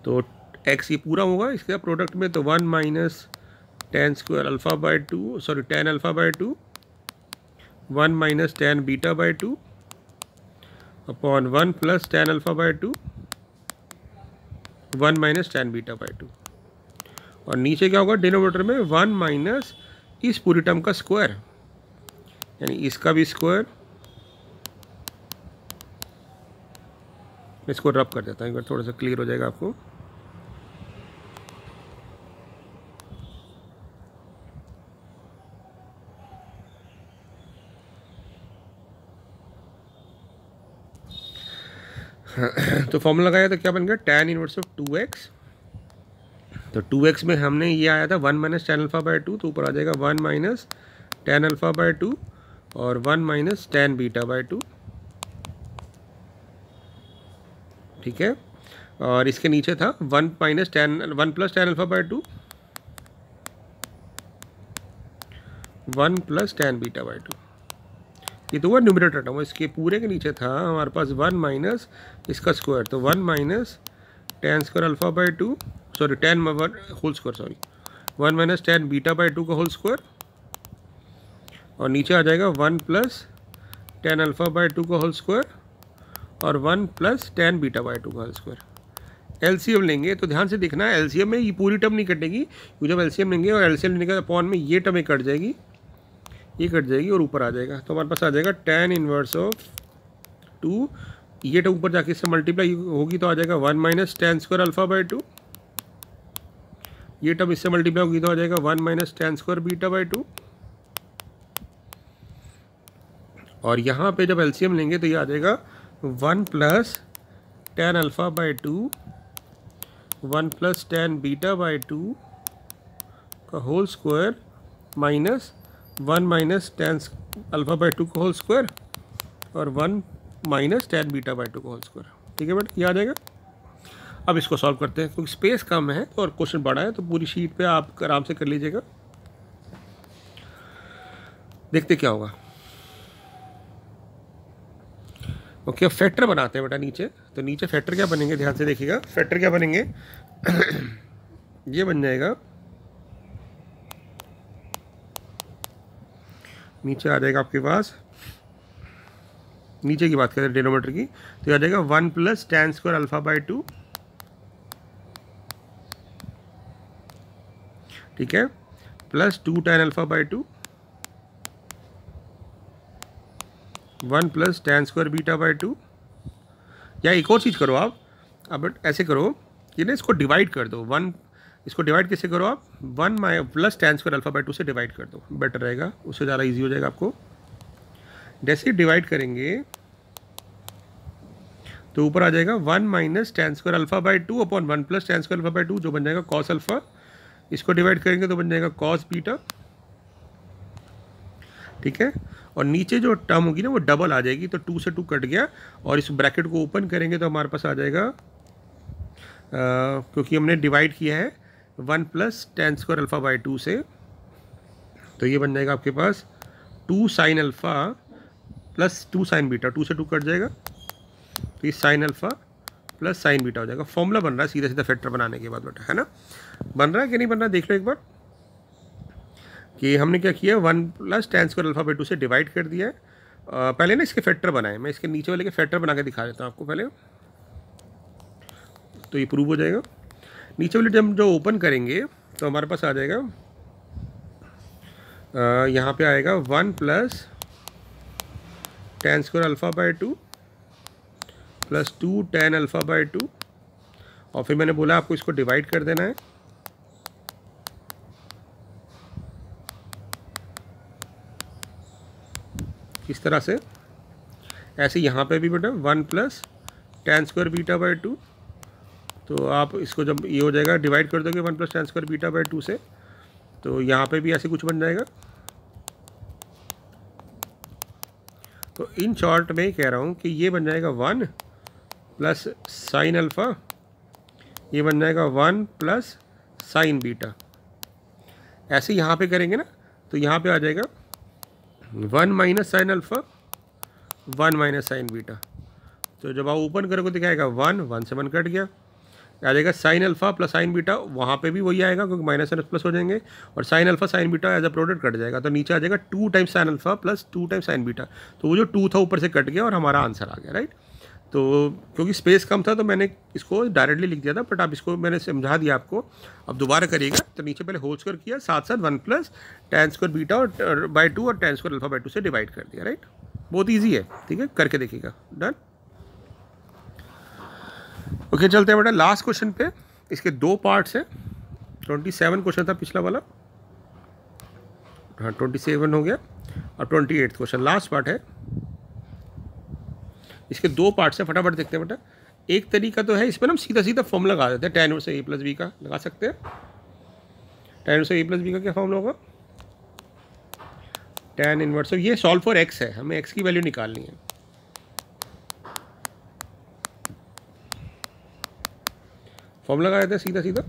तो x ये पूरा होगा इसके प्रोडक्ट में, तो 1 minus tan square α/2 sorry tan α/2 1 minus tan β/2 upon 1 plus tan α/2 1 minus tan β/2, और नीचे क्या होगा डिनोमिनेटर में 1 माइनस इस पूरी टर्म का स्क्वायर, यानी इसका भी स्क्वायर। इसको रब कर देता हूँ एक बार, थोड़ा सा क्लियर हो जाएगा आपको। तो फॉर्मूला लगाया तो क्या बन गया tan इनवर्स ऑफ 2x, तो 2x में हमने ये आया था 1 माइनस tan α/2, तो ऊपर आ जाएगा 1 माइनस tan α/2 और 1 माइनस tan β/2। ठीक है, और इसके नीचे था 1 प्लस tan α/2 1 प्लस tan β/2, ये तो हुआ न्यूमरेटर टर्म। इसके पूरे के नीचे था हमारे पास 1 माइनस इसका स्क्वायर, तो 1 minus tan square α/2 sorry tan whole square sorry 1 minus tan β/2 का होल स्क्वायर, और नीचे आ जाएगा 1 प्लस tan α/2 का होल स्क्वायर और 1 प्लस tan β/2 का होल स्क्वायर। एलसीएम लेंगे तो ध्यान से देखना है, एलसीएम में ये पूरी टर्म नहीं कटेगी, जब एलसीएम लेंगे और एलसीएम लेने के अपॉन में ये टर्म कट जाएगी, ये कट जाएगी और ऊपर आ जाएगा, तो हमारे पास आ जाएगा tan इनवर्स ऑफ 2, ये टर्म ऊपर जाके इससे मल्टीप्लाई होगी तो आ जाएगा 1 माइनस tan स्क्वायर α/2, ये टर्म इससे मल्टीप्लाई होगी तो आ जाएगा 1 माइनस tan स्क्वायर β/2, और यहाँ पे जब एलसीएम लेंगे तो ये आ जाएगा 1 plus tan alpha by 2 1 plus tan beta by 2 का whole square minus 1 minus tan alpha by 2 का होल स्क्वायर और 1 माइनस tan बीटा बाई 2 का होल स्क्वायर। ठीक है बेटा, ये आ जाएगा। अब इसको सॉल्व करते हैं, क्योंकि स्पेस कम है और क्वेश्चन बड़ा है, तो पूरी शीट पे आप आराम से कर लीजिएगा। देखते क्या होगा। ओके, अब फैक्टर बनाते हैं बेटा नीचे। तो नीचे फैक्टर क्या बनेंगे, ध्यान से देखिएगा। फैक्टर क्या बनेंगे ये बन जाएगा, नीचे आ जाएगा आपके पास, नीचे की बात करें डिनोमिनेटर की, तो आ जाएगा 1 plus tan square alpha by 2, ठीक है, plus 2 tan alpha by 2, 1 plus tan square beta by 2। या एक और चीज़ करो आप, अब ऐसे करो कि ना इसको डिवाइड कर दो। 1 इसको डिवाइड कैसे करो आप, 1 plus tan square alpha by 2 से डिवाइड कर दो, बेटर रहेगा, उससे ज़्यादा इजी हो जाएगा आपको। जैसे ही डिवाइड करेंगे तो ऊपर आ जाएगा 1 minus tan square alpha by 2 upon 1 plus tan square alpha by 2, जो बन जाएगा cos अल्फ़ा। इसको डिवाइड करेंगे तो बन जाएगा cos बीटा, ठीक है। और नीचे जो टर्म होगी ना वो डबल आ जाएगी, तो 2 से 2 कट गया, और इस ब्रैकेट को ओपन करेंगे तो हमारे पास आ जाएगा, क्योंकि हमने डिवाइड किया है 1 plus tan square alpha by 2 से, तो ये बन जाएगा आपके पास 2 sign alpha plus 2 sign beta, 2 से 2 कट जाएगा, तो ये sign alpha plus sign beta हो जाएगा। फॉर्मूला बन रहा है सीधा सीधा फैक्टर बनाने के बाद बेटा, है ना। बन रहा है कि नहीं बन रहा, देख लो एक बार कि हमने क्या किया, 1 plus tan square alpha by 2 से डिवाइड कर दिया है। पहले ना इसके फैक्टर बनाए, मैं इसके नीचे वाले के फैक्टर बना के दिखा देता हूँ आपको पहले, तो ये प्रूव हो जाएगा। नीचे वाले जब जो ओपन करेंगे तो हमारे पास आ जाएगा, यहाँ पे आएगा 1 plus tan square alpha by 2 plus 2 tan alpha by 2, और फिर मैंने बोला आपको इसको डिवाइड कर देना है, इस तरह से। ऐसे यहाँ पे भी बेटा 1 plus tan square beta by 2, तो आप इसको जब ये हो जाएगा डिवाइड कर दोगे 1 plus tan square beta by 2 से, तो यहाँ पे भी ऐसे कुछ बन जाएगा। तो इन शॉर्ट में कह रहा हूँ कि ये बन जाएगा 1 प्लस साइन अल्फ़ा, ये बन जाएगा 1 प्लस साइन बीटा। ऐसे यहाँ पे करेंगे ना तो यहाँ पे आ जाएगा 1 minus sine alpha 1 minus sign beta, तो जब आप ओपन करोगे दिखाएगा 1 से 1 कट गया, आ जाएगा sign alpha plus sign beta, वहाँ पे भी वही आएगा क्योंकि माइनस एन प्लस हो जाएंगे, और sine alpha sine beta as a product cut जाएगा, तो नीचे आ जाएगा 2 times sine alpha plus 2 times sine beta. तो वो जो 2 था ऊपर से कट गया और हमारा आंसर आ गया, राइट। तो क्योंकि स्पेस कम था तो मैंने इसको डायरेक्टली लिख दिया था, बट आप इसको मैंने समझा दिया आपको। अब दोबारा करिएगा, तो नीचे पहले होल स्क्वायर किया, साथ साथ 1 प्लस tan स्क्वायर बीटा और बाई 2 और tan स्क्वायर अल्फ़ा बाई 2 से डिवाइड कर दिया, राइट। बहुत ईजी है, ठीक है, करके देखिएगा। डन। ओके, चलते हैं बेटा लास्ट क्वेश्चन पे। इसके 2 पार्ट्स हैं। 27 क्वेश्चन था पिछला वाला, हाँ 27 हो गया, और 28 क्वेश्चन लास्ट पार्ट है। इसके 2 पार्ट्स हैं, फटाफट देखते हैं बेटा। एक तरीका तो है, इसमें हम सीधा सीधा फॉर्मूला लगा देते हैं, tan inverse a plus B का लगा सकते हैं। tan inverse a plus B का क्या फॉर्मूला होगा, tan इनवर्स, ये सॉल्व फॉर x है, हमें x की वैल्यू निकालनी है। फॉर्मूला लगा देते हैं सीधा सीधा,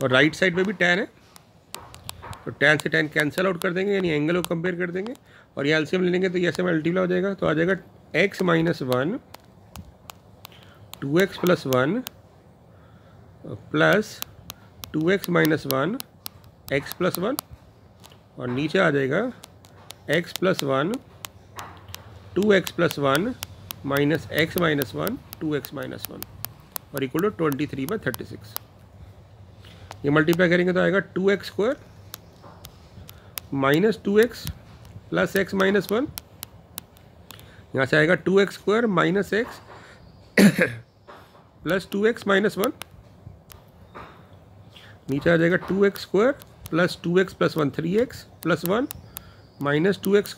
और राइट साइड पे भी tan है, तो tan से tan कैंसिल आउट कर देंगे, यानी एंगल को कंपेयर कर देंगे, और ये एलसीएम ले लेंगे तो ये ऐसे मल्टीप्लाई हो जाएगा, तो आ जाएगा x minus 1 2x plus 1 plus 2x minus 1 x plus 1, और नीचे आ जाएगा x plus 1 2x plus 1 minus x minus 1 2x minus 1 और इक्वल टू 23/36। ये मल्टीप्लाई करेंगे तो आएगा 2x square minus 2x plus x minus 1, यहाँ से आएगा 2x square minus x plus 2x minus 1, नीचे आ जाएगा 2x square plus 2x plus 1 3x plus 1 minus 2x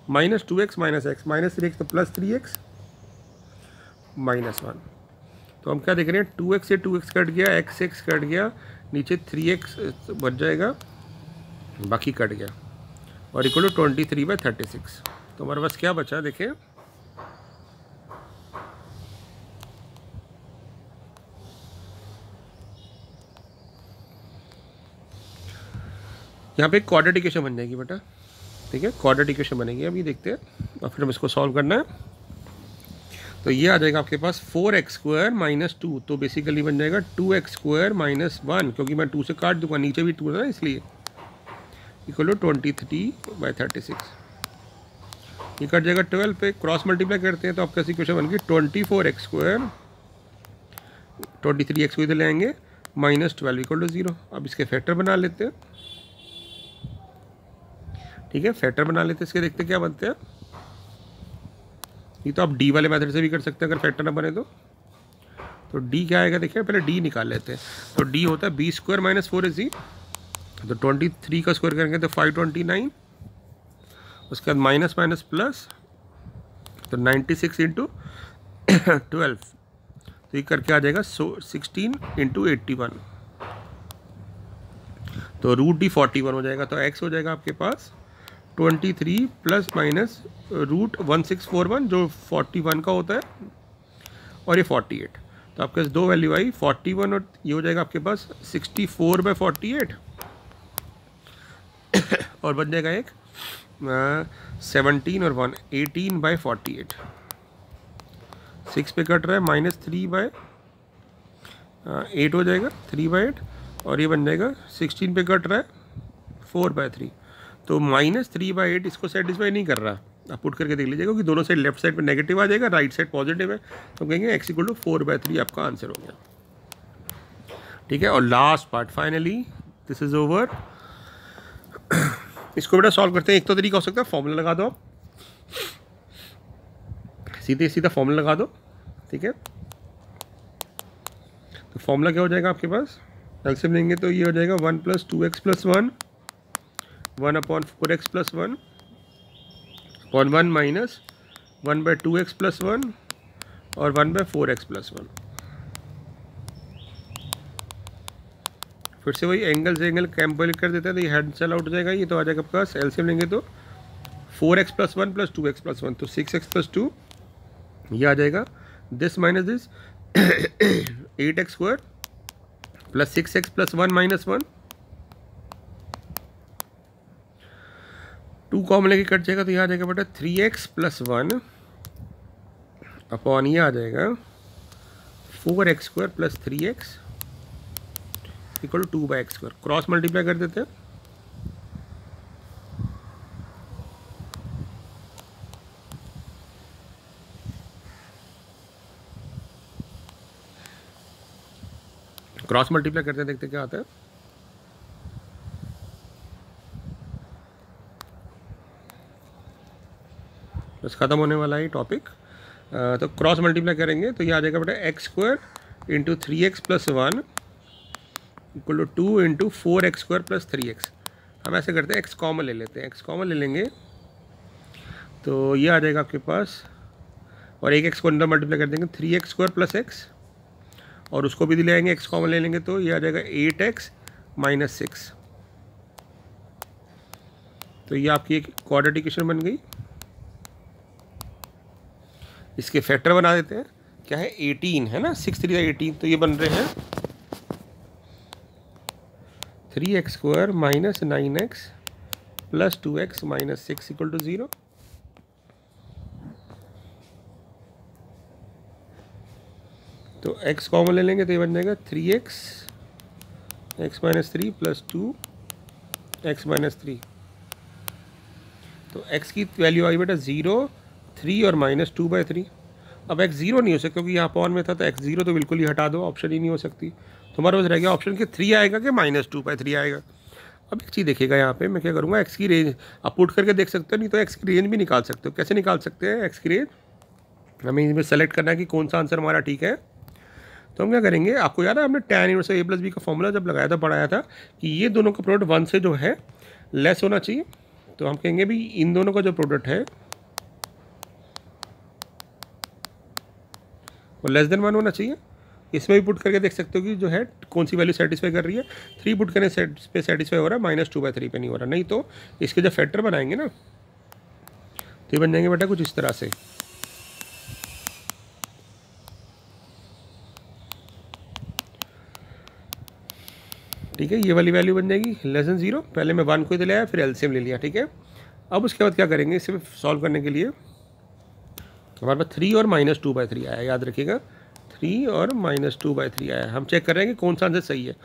minus 2x minus x minus 3x तो प्लस 3x माइनस 1। तो हम क्या देख रहे हैं 2x से 2x कट गया, x कट गया, नीचे 3x बच जाएगा, बाकी कट गया और इक्वल टू 23/36। तो हमारे पास क्या बचा देखिए, यहाँ पे क्वाड्रेटिक इक्वेशन बन जाएगी बेटा, ठीक है, क्वाड्रेटिक इक्वेशन बनेगी। अभी देखते हैं और फिर हम इसको सॉल्व करना है। तो ये आ जाएगा आपके पास 4x² माइनस 2, तो बेसिकली बन जाएगा 2x² माइनस 1, क्योंकि मैं 2 से काट दूंगा, नीचे भी 2 है ना इसलिए, इक्वल टू 23/36। ये कट जाएगा 12 पे, क्रॉस मल्टीप्लाई करते हैं तो आपका इक्वेशन बन गई 24x², 23x को इधर ले आएंगे, माइनस 12 इक्वल टू 0। अब इसके फैक्टर बना लेते हैं, ठीक है, फैक्टर बना लेते हैं इसके, देखते हैं क्या बनते हैं। ये तो आप डी वाले मेथड से भी कर सकते हैं अगर फैक्टर ना बने तो डी क्या आएगा देखिए, पहले डी निकाल लेते हैं। तो डी होता है b² माइनस 4ac, तो 23 का स्क्वायर करेंगे तो 529, उसके बाद माइनस माइनस प्लस, तो 96 इंटू 12, तो ये करके आ जाएगा 16 इंटू 81, तो रूट डी 41 हो जाएगा। तो x हो जाएगा आपके पास 23 प्लस माइनस रूट 1641 जो 41 का होता है, और ये 48, तो आपके पास दो वैल्यू आई 41 और ये हो जाएगा आपके पास 64/48 और बन जाएगा एक 17 और 1 18/48, 6 पे कट रहा है, माइनस 3/8 हो जाएगा, 3/8, और ये बन जाएगा 16 पे कट रहा है 4/3, तो माइनस 3/8 इसको सेटिस्फाई नहीं कर रहा। आप पुट करके देख लीजिएगा कि दोनों साइड लेफ्ट साइड पे नेगेटिव आ जाएगा, राइट साइड पॉजिटिव है, तो कहेंगे x इक्वल टू 4/3 आपका आंसर हो गया, ठीक है। और last part finally this is over. इसको बेटा सॉल्व करते हैं। एक तो तरीका हो सकता है फॉर्मूला लगा दो आप, सीधे सीधा फॉर्मूला लगा दो, ठीक है। तो फॉर्मूला क्या हो जाएगा आपके पास, एलसीएम लेंगे तो ये हो जाएगा 1 + 2x + 1 1/4x + 1 1 माइनस 1/2x + 1 और 1/4x + 1। फिर से वही एंगल से एंगल कैंसिल कर देता है तो ये कैंसिल आउट हो जाएगा। ये तो आ जाएगा आपका एलसीएम लेंगे तो 4x + 1 + 2x + 1 तो 6x + 2, ये आ जाएगा this minus this 8x² + 6x + 1 - 1, 2 common लेके कट जाएगा तो ये आ जाएगा बेटा 3x + 1 अपॉन ये आ जाएगा 4x² + 3x equal to 2/x²। Cross multiply कर देते हैं, क्रॉस मल्टीप्लाई करते हैं, देखते क्या आता है। बस खत्म होने वाला है टॉपिक। तो क्रॉस मल्टीप्लाई करेंगे तो ये आ जाएगा बेटा x² × 3x + 1 equal to 2 × 4x² + 3x। हम ऐसे करते हैं x कॉमन ले लेते हैं, x कॉमन ले लेंगे तो ये आ जाएगा आपके पास, और एक x को अंदर मल्टीप्लाई कर देंगे 3x² + x, और उसको भी ले आएंगे x कॉमन ले लेंगे तो ये आ जाएगा 8x - 6। तो ये आपकी एक क्वाड्रेटिक इक्वेशन बन गई। इसके फैक्टर बना देते हैं, क्या है 18 है ना, 6 × 3 = 18, तो ये बन रहे हैं 3x² - 9x + 2x - 6 = 0। तो x कॉमन ले लेंगे तो ये बन जाएगा 3x x - 3 + 2x - 3। तो x की वैल्यू आई बेटा 0 3 और -2/3। अब x 0 नहीं हो सकता क्योंकि यहाँ अपॉन में था, तो x 0 तो बिल्कुल ही हटा दो, ऑप्शन ही नहीं हो सकती। तो हमारे पास रह गया ऑप्शन कि 3 आएगा कि -2/3 आएगा। अब एक चीज़ देखिएगा यहाँ पे मैं क्या करूँगा, x की रेंज आप पुट करके देख सकते हो, नहीं तो x की रेंज भी निकाल सकते हो। कैसे निकाल सकते हैं x की रेंज, हमें इसमें सेलेक्ट करना है कि कौन सा आंसर हमारा ठीक है। तो हम क्या करेंगे, आपको याद है हमने tan inverse a plus B का फॉर्मूला जब लगाया था, पढ़ाया था कि ये दोनों का प्रोडक्ट 1 से जो है लेस होना चाहिए। तो हम कहेंगे भी इन दोनों का जो प्रोडक्ट है वो लेस देन 1 होना चाहिए। इसमें भी पुट करके देख सकते हो कि जो है कौन सी वैल्यू सेटिस्फाई कर रही है। 3 पुट करने पे सेटिस्फाई हो रहा है, -2/3 पे नहीं हो रहा। नहीं तो इसके जब फैक्टर बनाएंगे ना तो ये बन जाएंगे बेटा कुछ इस तरह से। ठीक है, ये वाली वैल्यू बन जाएगी लेस देन 0। पहले मैं 1 को इधर ले आया, फिर एलसीएम ले लिया। ठीक है, अब उसके बाद क्या करेंगे, इसे सॉल्व करने के लिए हमारे पास 3 और -2/3 आया, याद रखिएगा 3 और -2/3 आया। हम चेक कर रहे हैं कि कौन सा आंसर सही है।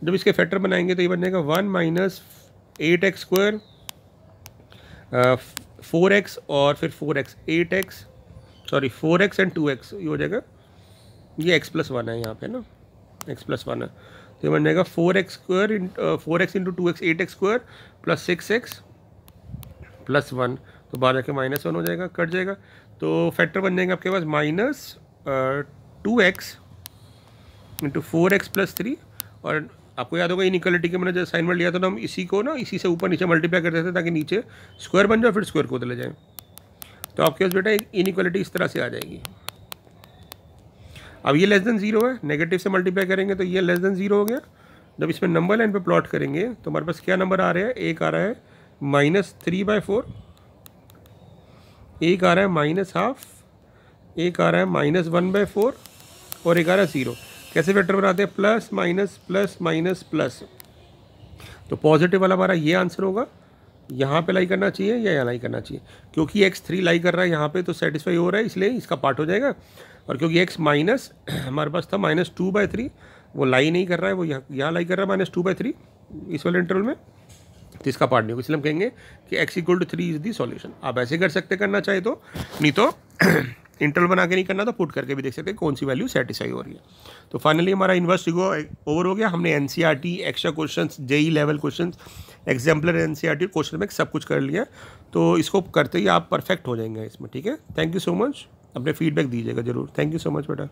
जब इसके फैक्टर बनाएंगे तो ये बन जाएगा 1 - 8x² 4x और फिर 4x 8x, sorry 4x and 2x, ये हो जाएगा, ये x+1 है यहाँ पे ना, x+1 है। तो ये बन जाएगा 4x² 4x × 2x 8x² + 6x + 1, तो बाहर जाके -1 हो जाएगा, कट जाएगा। तो फैक्टर बन जाएंगे आपके पास -2x × 4x + 3। और आपको याद होगा इनइक्वालिटी के मैंने जो असाइनमेंट लिया था तो हम इसी को ना इसी से ऊपर नीचे मल्टीप्लाई कर देते थे ताकि नीचे स्क्वायर बन जाए, फिर स्क्वायर को उधर ले जाए। तो आपके पास बेटा एक इनइक्वालिटी इस तरह से आ जाएगी। अब ये लेस देन 0 है, नेगेटिव से मल्टीप्लाई करेंगे तो ये लेस देन 0 हो गया। जब इसमें नंबर लाइन पे प्लॉट करेंगे तो हमारे पास क्या नंबर आ रहा है, एक आ रहा है -3/4, एक आ रहा है -1/2, एक आ रहा है -1/4 और एक आ रहा है 0। कैसे वेक्टर बनाते हैं, plus minus plus minus plus. तो पॉजिटिव वाला हमारा ये आंसर होगा, यहाँ पे लाई करना चाहिए या यहाँ लाई करना चाहिए। क्योंकि x3 लाई कर रहा है यहाँ पे तो सेटिस्फाई हो रहा है, इसलिए इसका पार्ट हो जाएगा। और क्योंकि x माइनस हमारे पास था -2/3, वो लाई नहीं कर रहा है, वो यहाँ लाई कर रहा है -2/3 इस वाले इंटरवल में, तो इसका पार्ट नहीं होगा। इसलिए हम कहेंगे कि x = 3 इज़ दी सॉल्यूशन। आप ऐसे कर सकते करना चाहे तो, नहीं तो इंटरवल बना के नहीं करना तो पुट करके भी देख सकते हैं कौन सी वैल्यू सेटिस्फाई हो रही है। तो फाइनली हमारा इन्वर्स ओवर हो गया। हमने NCERT, extra questions, JEE level questions, exemplar NCERT question में सब कुछ कर लिया। तो इसको करते ही आप परफेक्ट हो जाएंगे इसमें। ठीक है, थैंक यू सो मच। अपने फीडबैक दीजिएगा जरूर। थैंक यू सो मच बेटा।